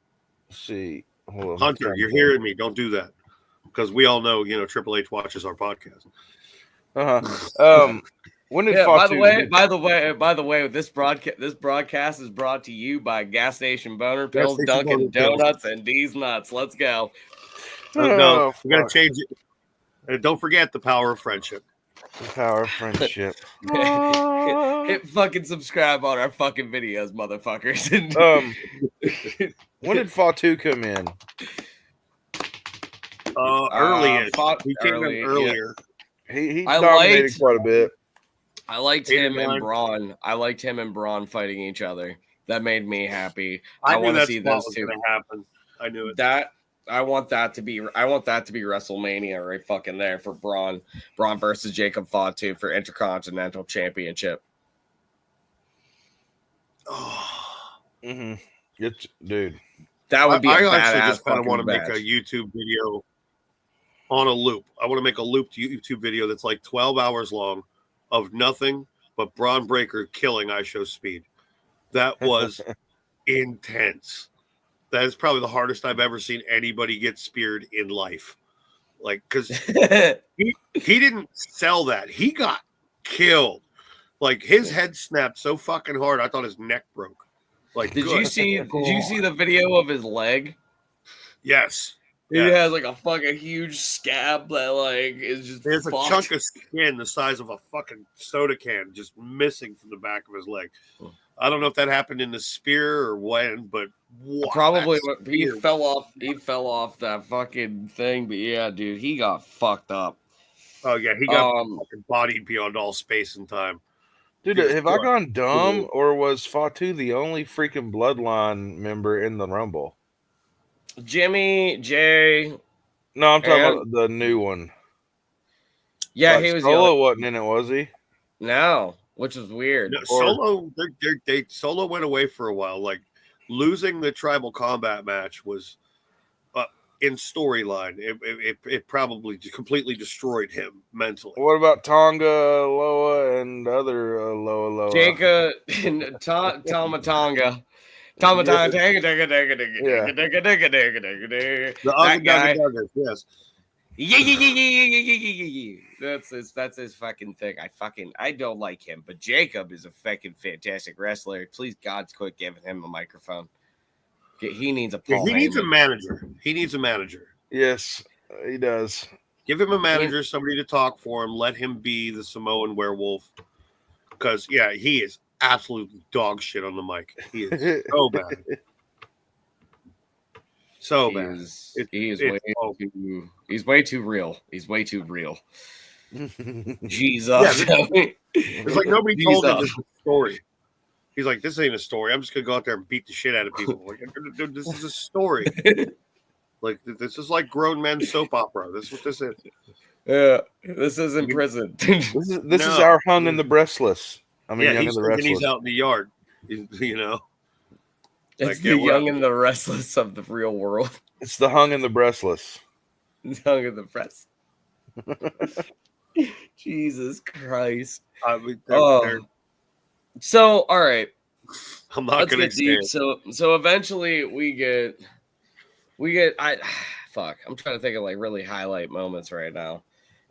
Let's see. Hold on. Hunter, you're hearing me. Don't do that. Because we all know, Triple H watches our podcast. When did Yeah, Fatu by the way, this broadcast is brought to you by Gas Station Boner Pills, Station Dunkin' Boner Pills. Donuts, and D's Nuts. Let's go. No, Oh, we got to fuck. change it. And don't forget the power of friendship. The power of friendship. Hit fucking subscribe on our fucking videos, motherfuckers. When did Fatu come in? Early. He came early, in earlier. He I dominated liked- quite a bit. I liked him 89. and Braun. I liked him and Braun fighting each other. That made me happy. I I knew want to that see spot those was two. going to happen. I knew it. I want that to be WrestleMania right fucking there for Braun versus Jacob Fatu for Intercontinental Championship. Mm-hmm. It's, dude. That would be a I badass actually just kind of fucking want to make match. a YouTube video on a loop. I want to make a looped YouTube video that's like 12 hours long of nothing but Braun Breaker killing ISHO Speed. That was intense. That is probably the hardest I've ever seen anybody get speared in life. Like, because he didn't sell that. He got killed. Like, his head snapped so fucking hard, I thought his neck broke. Like, Did you see the video of his leg? Yes. He has like a fucking huge scab that like is just There's a fucked. chunk of skin the size of a fucking soda can just missing from the back of his leg. I don't know if that happened in the spear or when, but wow, Probably that he spear- fell off. He fell off that fucking thing. But yeah, dude, he got fucked up. Oh yeah, he got Um, fucking bodied beyond all space and time. Dude, He was have I crushed. gone dumb, or was Fatu the only freaking bloodline member in the Rumble? Jimmy, Jay, No, I'm talking And- about the new one. yeah, Like, he was Solo the wasn't in it, was he? no, which was weird. No, Or- Solo, they Solo went away for a while. Like losing the tribal combat match was in storyline. It probably completely destroyed him mentally. What about Tonga, Loa, and the other Loa? Jacob, Tomatonga. The That guy. Ugga, yes. Yeah. That's his fucking thing. I don't like him, but Jacob is a fucking fantastic wrestler. Please, God's quit giving him a microphone. He needs a Yeah, Paul he needs a Heyman. manager. He needs a manager. Yes, he does. Give him a manager, somebody to talk for him. Let him be the Samoan werewolf. Because, yeah, he is absolute dog shit on the mic. He is so bad. So bad. He's way too real. He's way too real. Jesus. Yeah, it's like nobody told him this story. He's like, this ain't a story. I'm just gonna go out there and beat the shit out of people. Like, dude, this is a story. Like, this is like grown men soap opera. This is what this is. Yeah, this isn't prison. This is our hung in the breastless. I mean, young he's and the restless. He's out in the yard. You know, it's like, the young and the restless of the real world. It's the hung and the breastless. It's hung in the breast. Jesus Christ. So, all right. I'm not going to deep. So eventually we get. I'm trying to think of like really highlight moments right now.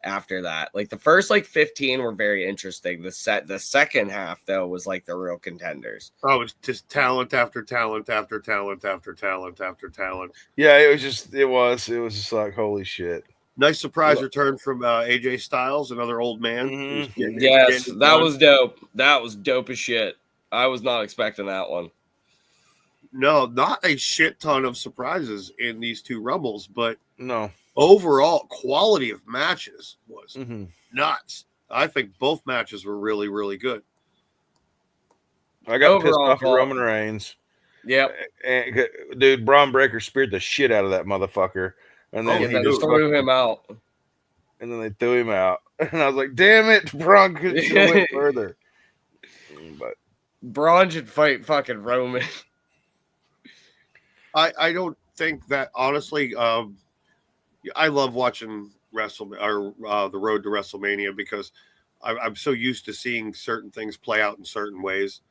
After that, like the first like 15 were very interesting. The second half though was like the real contenders. Oh, it's just talent after talent after talent after talent after talent. Yeah, it was just like holy shit. Nice surprise return from AJ Styles, another old man. Mm-hmm. Yes, that was dope. That was dope as shit. I was not expecting that one. No, not a shit ton of surprises in these two Rumbles, but no. Overall quality of matches was nuts. I think both matches were really, really good. I got pissed off at Roman Reigns. Yep. And, dude, Braun Breaker speared the shit out of that motherfucker. And then he just threw him out. And then they threw him out. And I was like, damn it, Braun could have went further. But Braun should fight fucking Roman. I don't think that, honestly, I love watching the road to WrestleMania because I'm so used to seeing certain things play out in certain ways.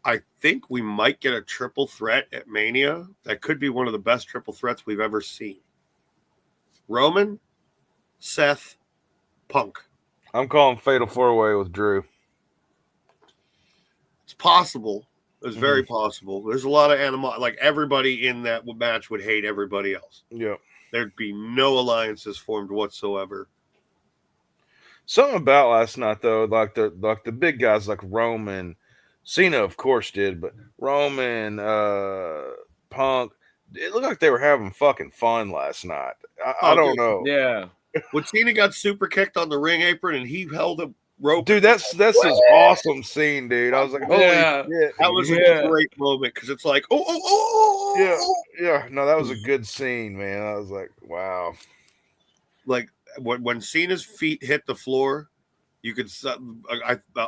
I think we might get a triple threat at Mania. That could be one of the best triple threats we've ever seen. Roman, Seth, Punk. I'm calling Fatal 4-Way with Drew. It's possible. It's very possible. There's a lot of animosity. Like everybody in that match would hate everybody else. Yeah. There'd be no alliances formed whatsoever. Something about last night though, like the big guys like Roman, Cena of course did, but Roman, Punk, it looked like they were having fucking fun last night. I don't know. Yeah. When Cena got super kicked on the ring apron and he held a rope. Dude, that's this awesome scene, dude. I was like, holy shit. That was a great moment because it's like, yeah. No, that was a good scene, man. I was like, wow. Like when Cena's feet hit the floor, you could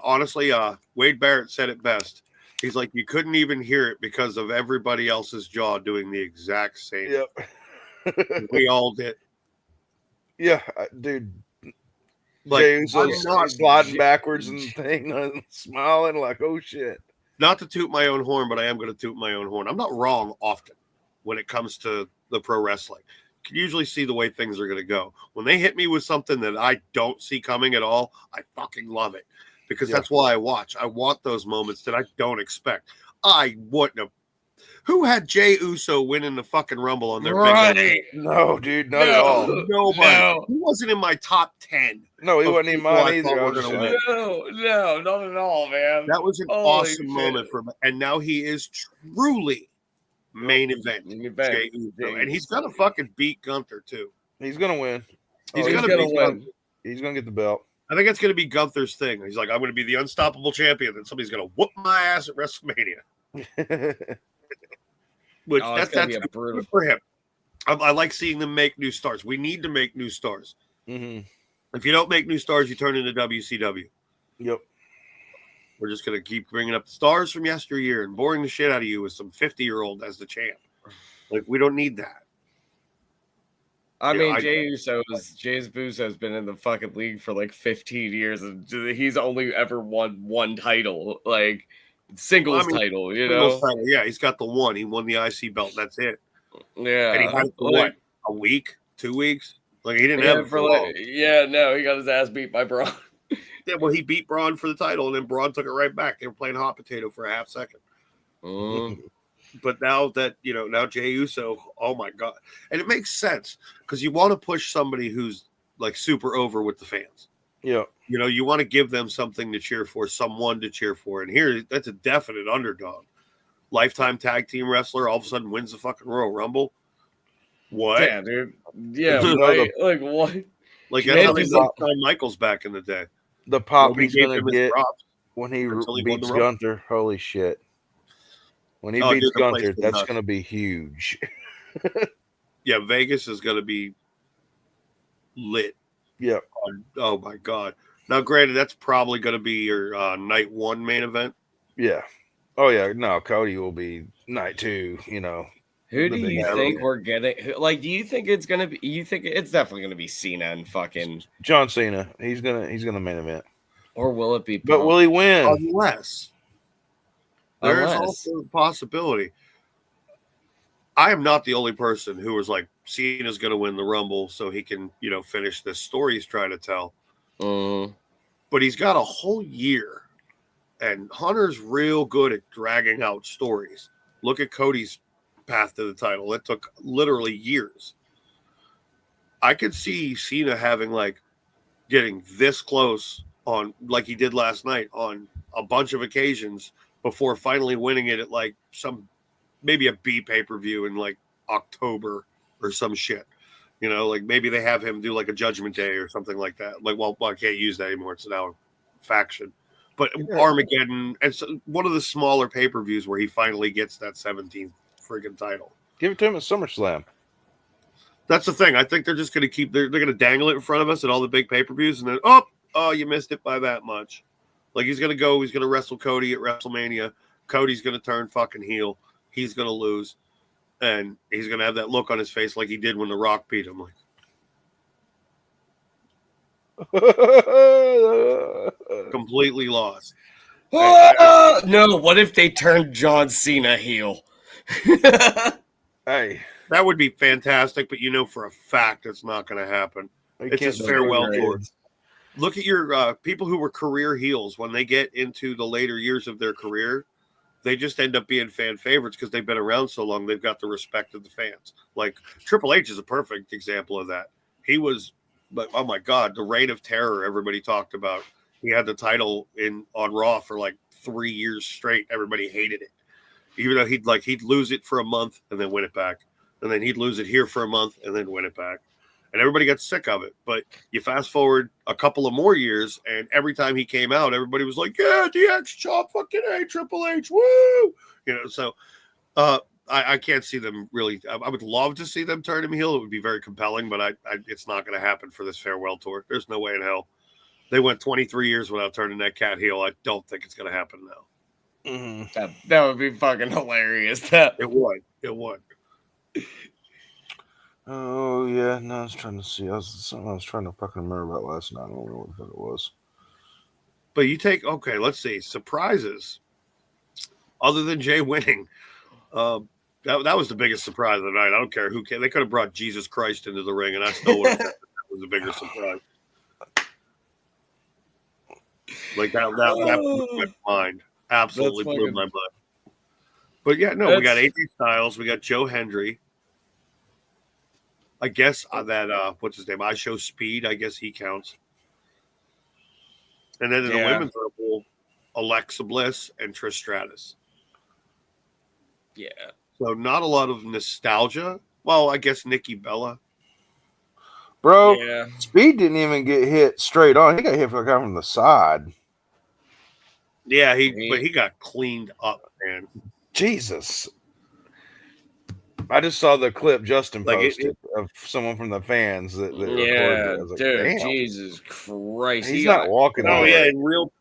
honestly, Wade Barrett said it best. He's like, you couldn't even hear it because of everybody else's jaw doing the exact same. Yep. We all did. Yeah, dude. Like, James was sliding backwards and thing and smiling like, oh shit. Not to toot my own horn, but I am going to toot my own horn. I'm not wrong often when it comes to the pro wrestling. You can usually see the way things are going to go. When they hit me with something that I don't see coming at all, I fucking love it because that's why I watch. I want those moments that I don't expect. I wouldn't have. Who had Jey Uso winning the fucking Rumble on their big? No, dude, not at all. Nobody. No. He wasn't in my top 10. No, he wasn't in mine either. No, not at all, man. That was an awesome moment for him. And now he is truly main event. Jey Uso. And he's gonna fucking beat Gunther too. He's gonna win. He's gonna win. He's gonna get the belt. I think it's gonna be Gunther's thing. He's like, I'm gonna be the unstoppable champion, and somebody's gonna whoop my ass at WrestleMania. Which that's good for him. I like seeing them make new stars. We need to make new stars. Mm-hmm. If you don't make new stars, you turn into WCW. Yep. We're just going to keep bringing up the stars from yesteryear and boring the shit out of you with some 50-year-old as the champ. Like, we don't need that. I mean, Jey Uso has been in the fucking league for like 15 years, and he's only ever won one title, like singles title, you know? Title. Yeah, he's got the one. He won the IC belt. That's it. Yeah. And he had it for what? A week? 2 weeks? Like, he didn't have it for long. No, he got his ass beat by Braun. Yeah, well, he beat Braun for the title, and then Braun took it right back. They were playing hot potato for a half second. But now that now Jey Uso, oh my god, and it makes sense because you want to push somebody who's like super over with the fans. Yeah. You want to give them something to cheer for, someone to cheer for, and here that's a definite underdog. Lifetime tag team wrestler all of a sudden wins the fucking Royal Rumble. What? Yeah, dude. Yeah, You know right. Like what? Like You that's know how they the- made Shawn Michaels back in the day. The pop Nobody he's gave gonna him his get props when he until he won beats the Rumble. Gunther. Holy shit! When he Oh, beats dude, the place Gunther, goes that's nuts. gonna be huge. Yeah, Vegas is going to be lit. Yep. Oh my god! Now, granted, that's probably going to be your night one main event. Yeah. Oh yeah. No, Cody will be night 2. Who The do big you man. think we're getting? Like, do you think it's gonna be? You think it's definitely gonna be Cena and fucking, John Cena. He's gonna main event. or will it be? But Punk? will he win? Unless there is also a possibility. I am not the only person who was like, Cena's going to win the Rumble so he can, finish this story he's trying to tell. But he's got a whole year, and Hunter's real good at dragging out stories. Look at Cody's path to the title. It took literally years. I could see Cena getting this close on, like he did last night, on a bunch of occasions before finally winning it at like maybe a B pay-per-view in like October or some shit. Like maybe they have him do like a Judgment Day or something like that. Like, well, I can't use that anymore. It's now a faction. But Yeah. Armageddon, it's one of the smaller pay-per-views where he finally gets that 17th friggin' title. Give it to him at SummerSlam. That's the thing. I think they're just going to they're going to dangle it in front of us at all the big pay-per-views, and then, oh, you missed it by that much. Like he's going to wrestle Cody at WrestleMania. Cody's going to turn fucking heel. He's going to lose, and he's going to have that look on his face like he did when The Rock beat him. Like completely lost. No, what if they turned John Cena heel? Hey, that would be fantastic, but for a fact it's not going to happen. It's his farewell tour. Look at your people who were career heels. When they get into the later years of their career, they just end up being fan favorites because they've been around so long. They've got the respect of the fans. Like Triple H is a perfect example of that. He was, but oh my God, the reign of terror everybody talked about. He had the title on Raw for like 3 years straight. Everybody hated it, even though he'd lose it for a month and then win it back, and then he'd lose it here for a month and then win it back, and everybody got sick of it. But you fast forward a couple of more years, and every time he came out, everybody was like, "Yeah, DX chop, fucking A, Triple H, woo!" So I can't see them really. I would love to see them turn him heel. It would be very compelling, but it's not going to happen for this farewell tour. There's no way in hell. They went 23 years without turning that cat heel. I don't think it's going to happen now. Mm-hmm. That would be fucking hilarious. It would. Oh yeah, no, I was trying to see. I was trying to fucking remember about last night. I don't remember what the fuck it was. But let's see, surprises. Other than Jay winning, that was the biggest surprise of the night. I don't care who came. They could have brought Jesus Christ into the ring, and I still would have said that was a bigger surprise. Like that blew my mind. Absolutely blew my mind. But yeah, no, we got AJ Styles, we got Joe Hendry. I guess that what's his name? I Show Speed. I guess he counts. And then in the women's Rumble, Alexa Bliss and Trish Stratus. Yeah. So not a lot of nostalgia. Well, I guess Nikki Bella. Bro, Yeah. Speed didn't even get hit straight on. He got hit from the side. Yeah, but he got cleaned up, man. Jesus. I just saw the clip Justin posted of someone from the fans that recorded it. I was like, dude, damn. Jesus Christ. He's not walking. Oh, yeah, in real.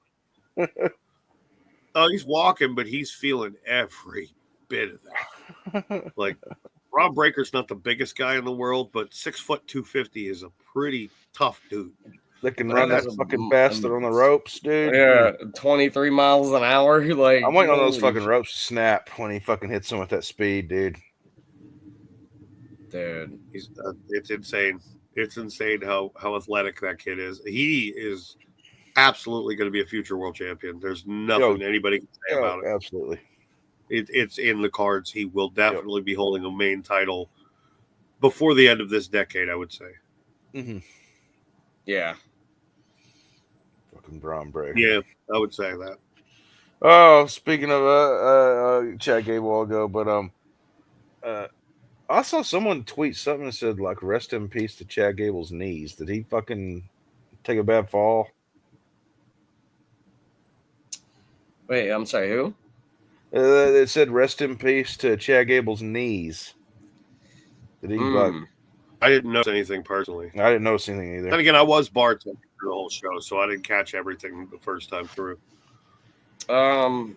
Oh, he's walking, but he's feeling every bit of that. Like, Rob Breaker's not the biggest guy in the world, but 6 foot 250 is a pretty tough dude. That can run that fucking faster on the ropes, dude. Yeah, 23 miles an hour. Like, I'm waiting on those fucking ropes to snap when he fucking hits him with that speed, dude. Dude, it's insane. It's insane how athletic that kid is. He is absolutely going to be a future world champion. There's nothing anybody can say about it. Absolutely. It's in the cards. He will definitely be holding a main title before the end of this decade, I would say. Mm-hmm. Yeah. Fucking Braun Breaker. Yeah, I would say that. Oh, speaking of Chad Gable a while ago, but I saw someone tweet something that said like "Rest in peace to Chad Gable's knees." Did he fucking take a bad fall? Wait, I'm sorry, who? It said "Rest in peace to Chad Gable's knees." Did he like? I didn't notice anything personally. I didn't notice anything either. Then again, I was bartending for the whole show, so I didn't catch everything the first time through. I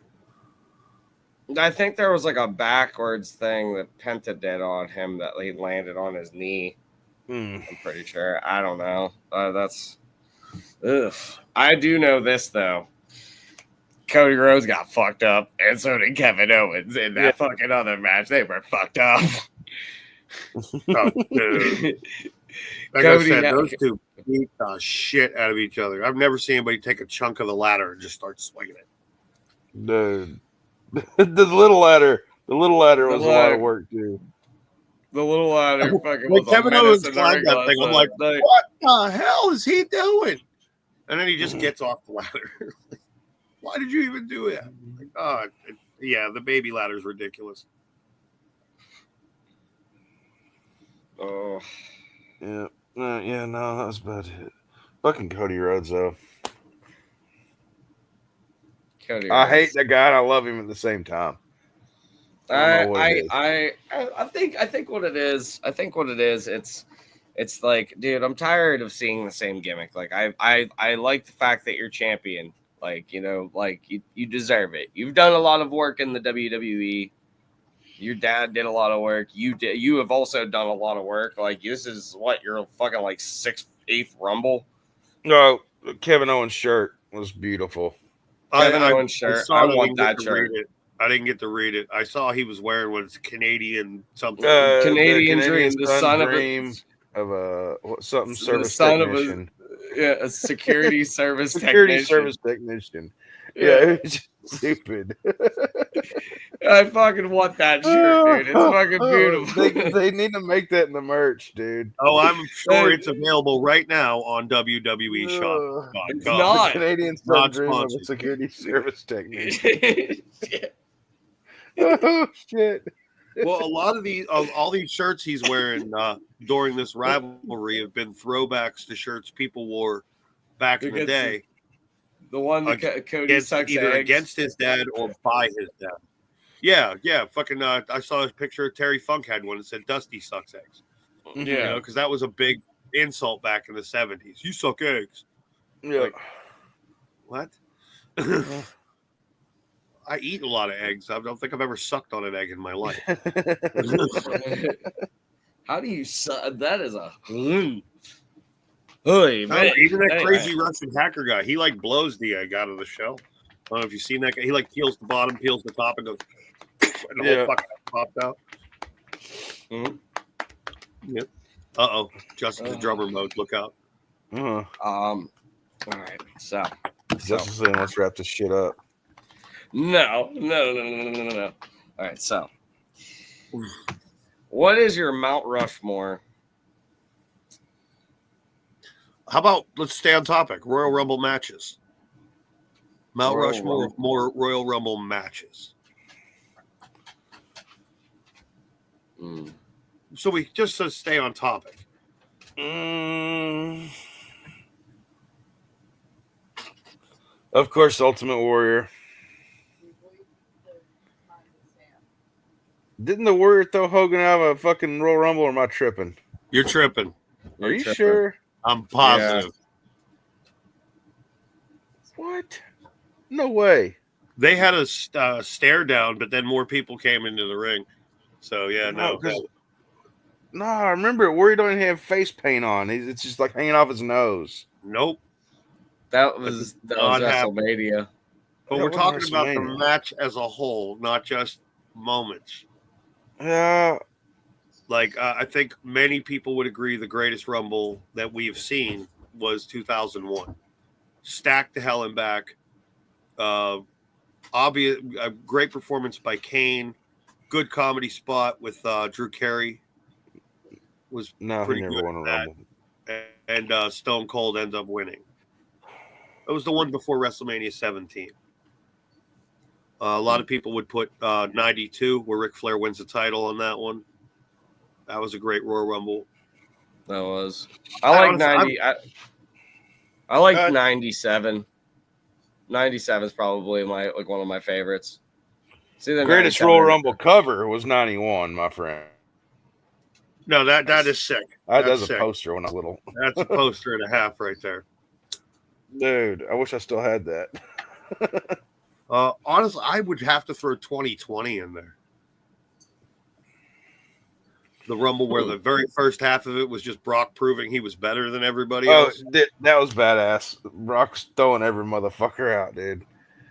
think there was like a backwards thing that Penta did on him that he landed on his knee. I'm pretty sure. I don't know. That's. Ugh. I do know this though. Cody Rhodes got fucked up, and so did Kevin Owens in that fucking other match. They were fucked up. Oh, dude. Like I said, those two beat the shit out of each other. I've never seen anybody take a chunk of the ladder and just start swinging it. The little ladder. The little ladder was a lot of work too. The little ladder fucking Like was Kevin a Owens menace climbed that thing. I'm like, night. what the hell is he doing? And then he just gets off the ladder. Why did you even do that? Like, yeah, the baby ladder is ridiculous. Oh. Yeah. No, that was bad. Fucking Cody Rhodes though. I hate that guy and I love him at the same time. I think what it is. It's like, dude, I'm tired of seeing the same gimmick. Like I like the fact that you're champion. Like, you know, like you deserve it. You've done a lot of work in the WWE. Your dad did a lot of work. You have also done a lot of work. Like, this is what, you're fucking like 6th, 8th Rumble. No, Kevin Owens' shirt was beautiful. Kevin Owens' shirt. I want that shirt. I didn't get to read it. I saw he was wearing what's Canadian something. Canadian Dream, the son dream of a something service son technician. Of a security service service technician. Yeah, it's stupid. I fucking want that shirt, dude. It's fucking beautiful. They need to make that in the merch, dude. Oh, I'm sure it's available right now on WWE Shop. It's not. Canadian son dream of a security service technician. Oh shit. Well, a lot of all these shirts he's wearing during this rivalry have been throwbacks to shirts people wore back in the day. The one that Cody sucks either eggs. Against his dad or by his dad. Yeah. Fucking, I saw a picture of Terry Funk had one that said Dusty sucks eggs. Yeah, you know, because that was a big insult back in the 70s. You suck eggs. Yeah. Like, what? I eat a lot of eggs. I don't think I've ever sucked on an egg in my life. How do you suck? That is a. Holy man! Even that crazy Russian hacker guy, he like blows the egg out of the shell. I don't know if you've seen that guy. He like peels the bottom, peels the top, and goes, and the whole fucking popped out. Mm-hmm. Yep. Justin's drummer mode. Look out. All right. So Justin's saying, let's wrap this shit up. No. All right. So, what is your Mount Rushmore? How about let's stay on topic? Royal Rumble matches. Mount Rushmore, more Royal Rumble matches. So we just to stay on topic. Of course, Ultimate Warrior. Didn't the Warrior throw Hogan out of a fucking Royal Rumble, or am I tripping? You're tripping. Are you sure? I'm positive. Yeah. What? No way. They had a stare down, but then more people came into the ring. So, yeah, no. No, I remember Warrior don't even have face paint on. It's just like hanging off his nose. Nope. That was WrestleMania. But we're talking about the match as a whole, not just moments. Yeah. Like, I think many people would agree the greatest Rumble that we've seen was 2001. Stacked to hell and back. obvious, a great performance by Kane. Good comedy spot with Drew Carey. Was No, he pretty never good won a at Rumble. that. And Stone Cold ends up winning. It was the one before WrestleMania 17. A lot of people would put 92, where Ric Flair wins the title on that one. That was a great Royal Rumble. That was. I like 90. I like 97. 97 is probably one of my favorites. See the Greatest Royal Rumble cover was 91, my friend. No, that is sick. That's a poster when I was little. That's a poster and a half right there. Dude, I wish I still had that. Honestly, I would have to throw 2020 in there. The Rumble where the very first half of it was just Brock proving he was better than everybody else. That was badass. Brock's throwing every motherfucker out, dude.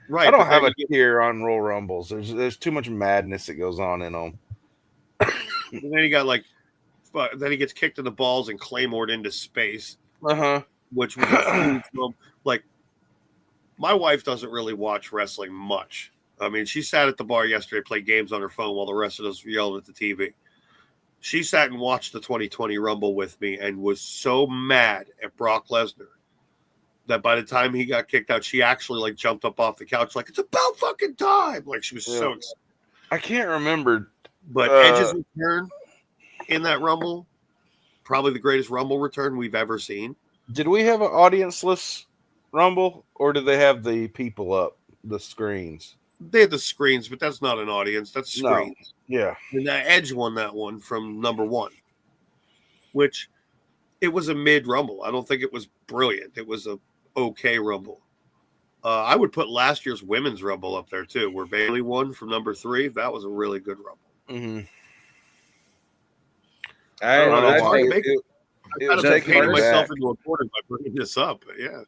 Right. I don't have a tier on Royal Rumbles. There's too much madness that goes on in them. And then he got then he gets kicked in the balls and Claymored into space. Which was a huge moment. Like, my wife doesn't really watch wrestling much. I mean, she sat at the bar yesterday, played games on her phone while the rest of us yelled at the TV. She sat and watched the 2020 Rumble with me and was so mad at Brock Lesnar that by the time he got kicked out, she actually jumped up off the couch it's about fucking time. She was so excited. I can't remember. But Edge's return in that Rumble, probably the greatest Rumble return we've ever seen. Did we have an audience-less Rumble, or did they have the people up, the screens? They had the screens, but that's not an audience. That's screens. No. Yeah. And Edge won that one from number 1, which it was a mid-Rumble. I don't think it was brilliant. It was a okay Rumble. I would put last year's Women's Rumble up there, too, where Bayley won from number 3. That was a really good Rumble. Mm-hmm. I don't know. I think I kind of painted myself into a corner by bringing this up, but yeah.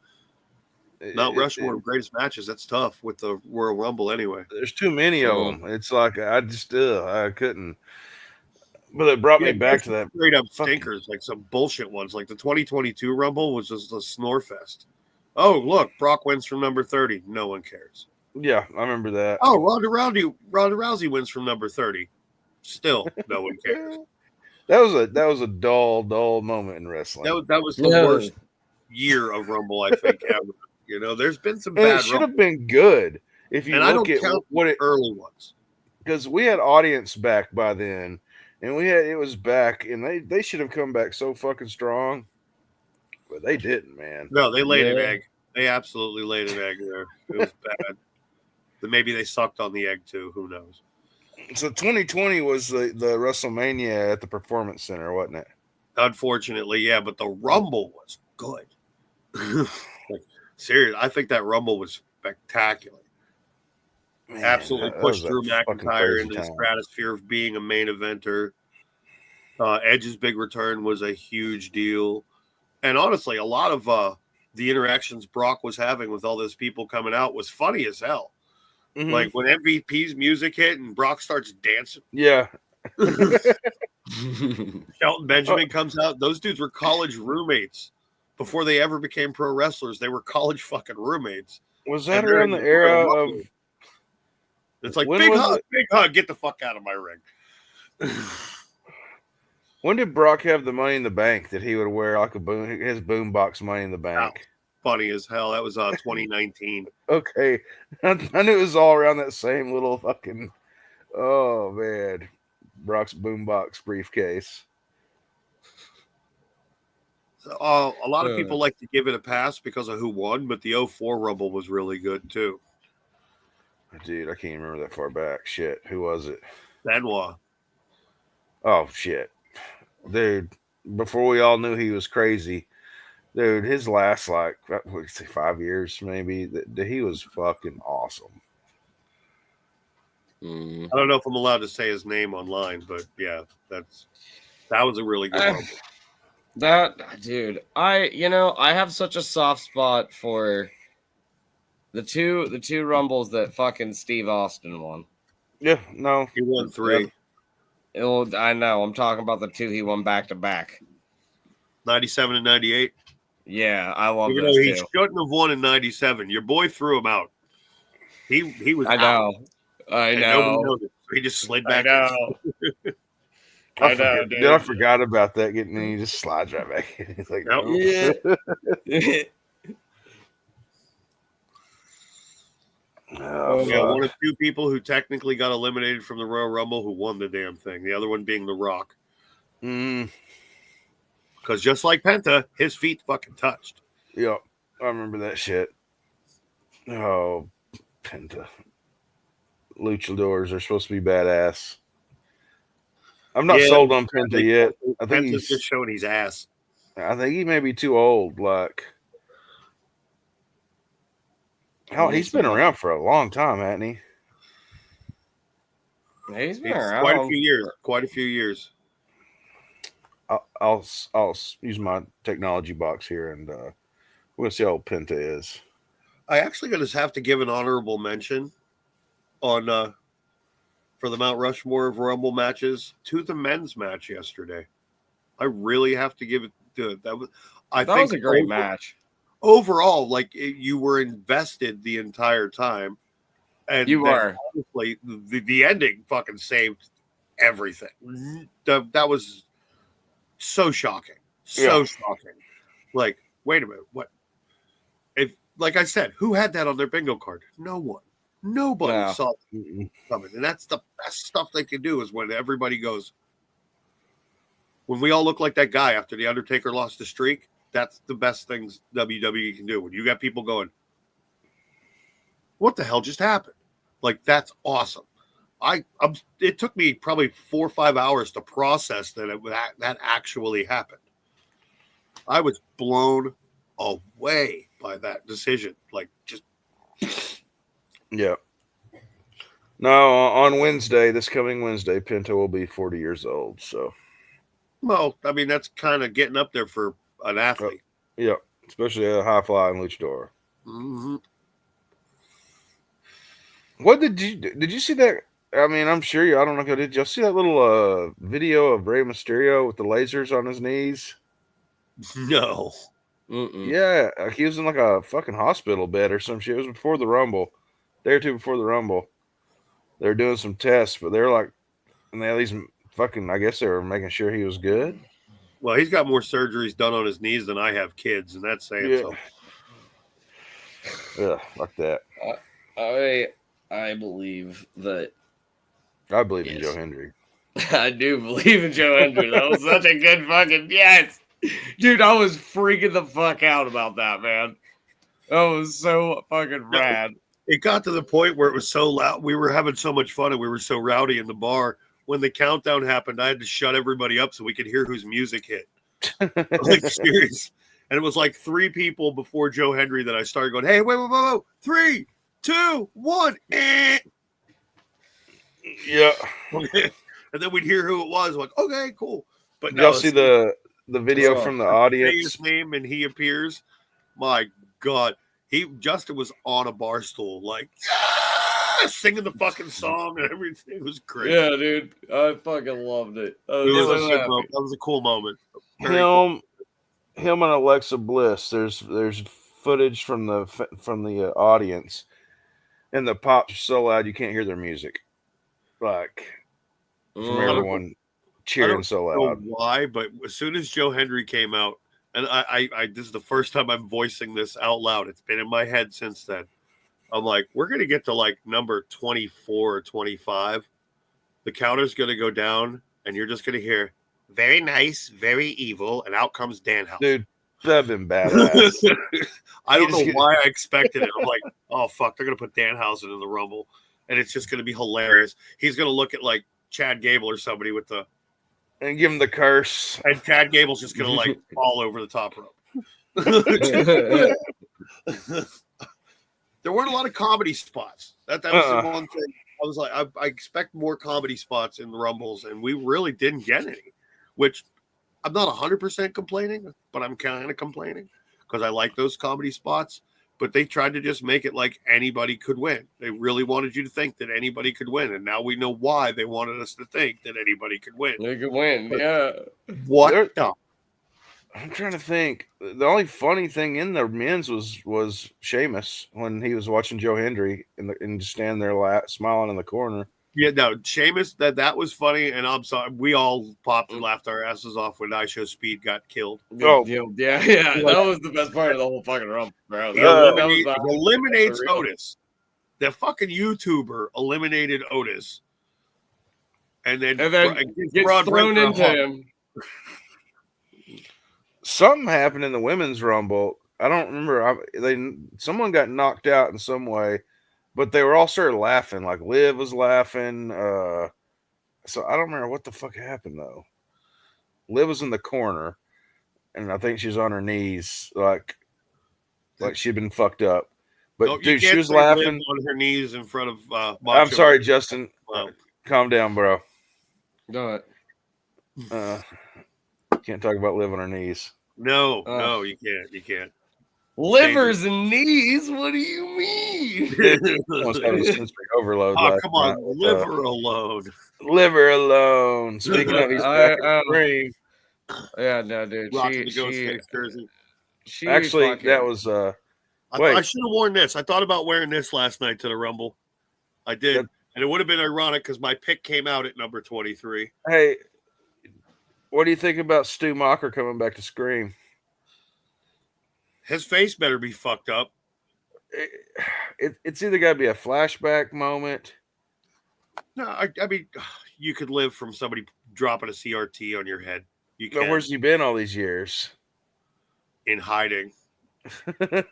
Mount Rushmore of greatest matches. That's tough with the Royal Rumble anyway. There's too many of them. It's like I couldn't. But it brought me back to that. Straight up stinkers, some bullshit ones. Like the 2022 Rumble was just a snore fest. Oh, look, Brock wins from number 30. No one cares. Yeah, I remember that. Oh, Ronda Rousey wins from number 30. Still, no one cares. That was a dull moment in wrestling. That was the worst year of Rumble, I think, ever. There's been some bad. It should have been good if you look at what early ones, because we had audience back by then, and it was back, and they should have come back so fucking strong, but they didn't, man. No, they laid an egg. They absolutely laid an egg there. It was bad. But maybe they sucked on the egg too. Who knows? So 2020 was the WrestleMania at the Performance Center, wasn't it? Unfortunately, yeah, but the Rumble was good. Serious, I think that Rumble was spectacular. Man, absolutely pushed Drew McIntyre into the stratosphere of being a main eventer. Edge's big return was a huge deal. And honestly, a lot of the interactions Brock was having with all those people coming out was funny as hell. Mm-hmm. Like when MVP's music hit and Brock starts dancing. Yeah. Shelton Benjamin comes out. Those dudes were college roommates. Before they ever became pro wrestlers, they were college fucking roommates. Was that around the era of... It's like, big hug, get the fuck out of my ring. When did Brock have the Money in the Bank that he would wear like his boombox Money in the Bank? Funny as hell. That was 2019. Okay. I knew it was all around that same little fucking... Oh, man. Brock's boombox briefcase. A lot of people like to give it a pass because of who won, but the 04 Rumble was really good too. Dude, I can't remember that far back. Shit, who was it? Benoit. Oh, shit. Dude, before we all knew he was crazy, dude, his last, 5 years maybe, he was fucking awesome. I don't know if I'm allowed to say his name online, but yeah, that was a really good Rumble. Dude, I have such a soft spot for the two Rumbles that fucking Steve Austin won. Yeah, no. He won 3. I know. I'm talking about the 2 he won back to back. 97 and 98. Yeah, I love those. He shouldn't have won in 97. Your boy threw him out. He was I out, know. I and nobody know. noticed. He just slid I back in. know. I know, dude. I forgot about that. Getting he just slides right back in. He's like, Yep. nope. Yeah. Oh, Yeah, one fuck. of two people who technically got eliminated from the Royal Rumble who won the damn thing. The other one being The Rock. Mm, Because just like Penta, his feet fucking touched. yep, I remember that shit. Oh, Penta. Luchadors are supposed to be badass. I'm not sold on Penta yet. I think Penta's just showing his ass. I think he may be too old. Like, hell, he's been around for a long time, hasn't he? He's been It's around quite a few years. Quite a few years. I'll use my technology box here and we'll see how old Penta is. I actually going to have to give an honorable mention on for the Mount Rushmore of Rumble matches to the men's match yesterday. I really have to give it to it. That was a great match. Overall, like you were invested the entire time, and You were. Honestly, the ending fucking saved everything. That was so shocking, shocking. Like, wait a minute, what? If, like I said, who had that on their bingo card? No one. Nobody saw it coming, and that's the best stuff they can do. Is when everybody goes, when we all look like that guy after the Undertaker lost the streak. That's the best things WWE can do. When you got people going, what the hell just happened? Like, that's awesome. It took me probably 4 or 5 hours to process that actually happened. I was blown away by that decision. Like, just yeah. No, on Wednesday, this coming Wednesday, Penta will be 40 years old. So, well, I mean, that's kind of getting up there for an athlete. Yeah, especially a high flying luchador. Mm-hmm. What did you see that? I mean, I'm sure I don't know. Did y'all see that little video of Rey Mysterio with the lasers on his knees? No. Yeah, he was in like a fucking hospital bed or some shit. It was before the Rumble, day or two before the Rumble. They were doing some tests, but they're like, and they at least fucking, I guess they were making sure he was good. Well, he's got more surgeries done on his knees than I have kids, and that's saying something. Yeah, like that. I believe that. I believe in Joe Hendry. I do believe in Joe Hendry. That was such a good fucking yes. Dude, I was freaking the fuck out about that, man. That was so fucking rad. It got to the point where it was so loud. We were having so much fun and we were so rowdy in the bar. When the countdown happened, I had to shut everybody up so we could hear whose music hit. Like, serious. And it was like 3 people before Joe Hendry that I started going, hey, wait. 3, 2, 1. Yeah. And then we'd hear who it was. Like, okay, cool. But y'all see the video from the audience? Say his name and he appears. My God. Justin was on a bar stool, like, singing the fucking song and everything. It was great. Yeah, dude. I fucking loved it. That was a cool moment. Him and Alexa Bliss. There's footage from the audience, and the pops are so loud you can't hear their music. Like, from everyone cheering so loud. I don't know why, but as soon as Joe Hendry came out, and I this is the first time I'm voicing this out loud. It's been in my head since then. I'm like, we're going to get to like number 24 or 25. The counter's going to go down, and you're just going to hear, very nice, very evil, and out comes Danhausen. Dude, that'd been badass. I don't know why I expected it. I'm like, oh, fuck, they're going to put Danhausen in the Rumble, and it's just going to be hilarious. He's going to look at like Chad Gable or somebody with the... And give him the curse. And Chad Gable's just going to like fall over the top rope. There weren't a lot of comedy spots. That was the one thing. I was like, I expect more comedy spots in the Rumbles, and we really didn't get any, which I'm not 100% complaining, but I'm kind of complaining because I like those comedy spots. But they tried to just make it like anybody could win. They really wanted you to think that anybody could win, and now we know why they wanted us to think that anybody could win. They could win, yeah. What the I'm trying to think. The only funny thing in the men's was Sheamus when he was watching Joe Hendry and just standing there smiling in the corner. Yeah, no, Sheamus, that was funny, and I'm sorry, we all popped and laughed our asses off when ISHO Speed got killed. Oh. Yeah, that was the best part of the whole fucking rumble, bro. He eliminates Otis. The fucking YouTuber eliminated Otis, and then gets thrown into him. Something happened in the women's rumble. I don't remember. Someone got knocked out in some way, but they were all started laughing. Like Liv was laughing. So I don't remember what the fuck happened though. Liv was in the corner, and I think she was on her knees, like she'd been fucked up. But dude, she was laughing on her knees in front of. I'm sorry, Justin. Calm down, bro. Go ahead. Can't talk about Liv on her knees. No, you can't. You can't. Livers and knees? What do you mean? Almost had a sensory overload. Oh, come on, liver alone. Liver alone. Speaking of, he's back in the ring. Yeah, no, dude. She actually, that was. I should have worn this. I thought about wearing this last night to the Rumble. I did, and it would have been ironic because my pick came out at number 23. Hey, what do you think about Stu Macher coming back to Scream? His face better be fucked up. It's either got to be a flashback moment. No, I mean, you could live from somebody dropping a CRT on your head. You can. But where's he been all these years? In hiding. My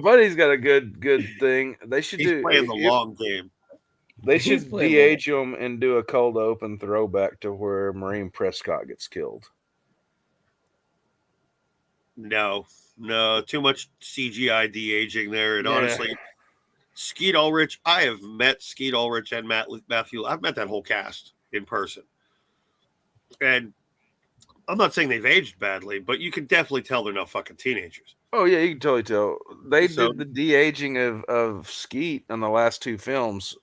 buddy's got a good thing. They should He's playing the long game. They should de-age him and do a cold open throwback to where Maureen Prescott gets killed. No, too much CGI de-aging there. And honestly, Skeet Ulrich, I have met Skeet Ulrich and Matthew. I've met that whole cast in person. And I'm not saying they've aged badly, but you can definitely tell they're not fucking teenagers. Oh, yeah, you can totally tell. They did the de-aging of Skeet in the last two films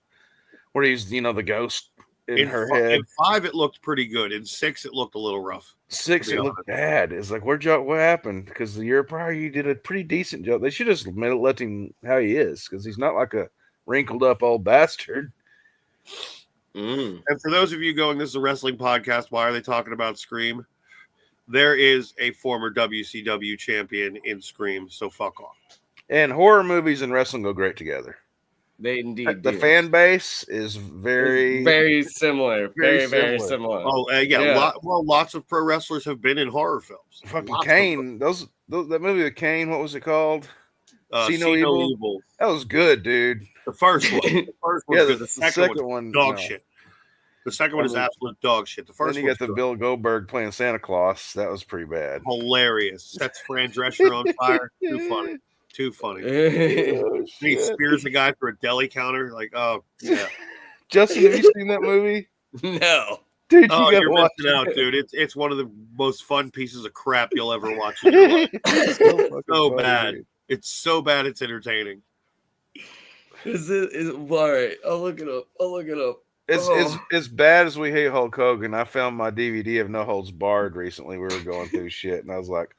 where he's, the ghost in her head. In 5, it looked pretty good. In 6, it looked a little rough. 6, it looked bad. It's like, what happened? Because the year prior, you did a pretty decent job. They should have just let him how he is, because he's not like a wrinkled up old bastard. And for those of you going, this is a wrestling podcast. Why are they talking about Scream? There is a former WCW champion in Scream, so fuck off. And horror movies and wrestling go great together. They indeed the fan base is very similar. Very similar. Oh, yeah. Lots of pro wrestlers have been in horror films. Fucking Kane. That movie with Kane, what was it called? See No Evil. That was good, dude. The first one. The first one. Yeah, the second one dog shit. The second one is absolute dog shit. The first one. Then you got the Bill Goldberg playing Santa Claus. That was pretty bad. Hilarious. Sets Fran Drescher on fire. Too funny. He spears the guy for a deli counter. Like, oh, yeah. Justin, have you seen that movie? No. Dude, you're missing out, dude. It's one of the most fun pieces of crap you'll ever watch in your life. so bad. Dude. It's so bad it's entertaining. Is it all right? I'll look it up. As bad as we hate Hulk Hogan, I found my DVD of No Holds Barred recently. We were going through shit, and I was like,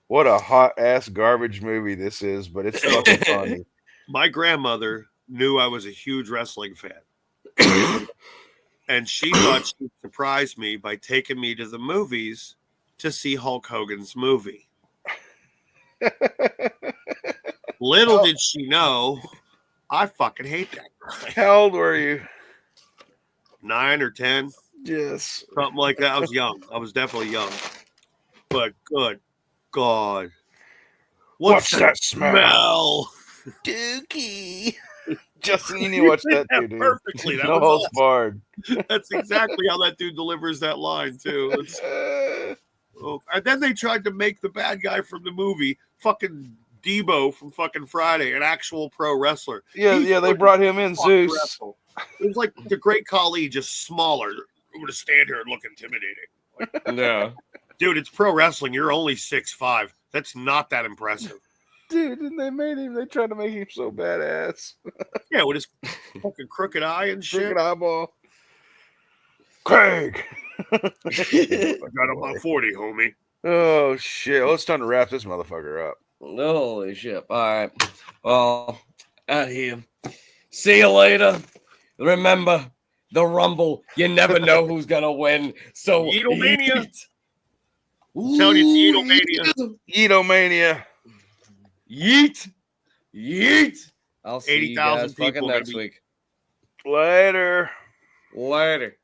what a hot ass garbage movie this is, but it's fucking funny. My grandmother knew I was a huge wrestling fan. And she thought she'd surprise me by taking me to the movies to see Hulk Hogan's movie. Little did she know, I fucking hate that guy. How old were you? 9 or 10. Yes. Something like that. I was young. I was definitely young. But good God. What's that smell? Dookie. Justin, you need to watch that too, dude. Perfectly. That No Holds Barred. That's exactly how that dude delivers that line, too. And then they tried to make the bad guy from the movie fucking Debo from fucking Friday, an actual pro wrestler. Yeah, they brought him in, Zeus. Wrestle. It was like the Great Khali, just smaller. I'm going to stand here and look intimidating. Yeah. Dude, it's pro wrestling. You're only 6'5". That's not that impressive. Dude, and they tried to make him so badass. Yeah, with his fucking crooked eye and shit. Crooked eyeball. Craig. I got about 40, homie. Oh shit! Well, it's time to wrap this motherfucker up. Holy shit. All right. Well, out here. See you later. Remember, the Rumble, you never know who's going to win. So, Yeetomania. yeet. I'm telling you, it's Yeetomania. Yeet. Yeet. I'll see you 80,000 guys fucking people next gonna be- week. Later. Later.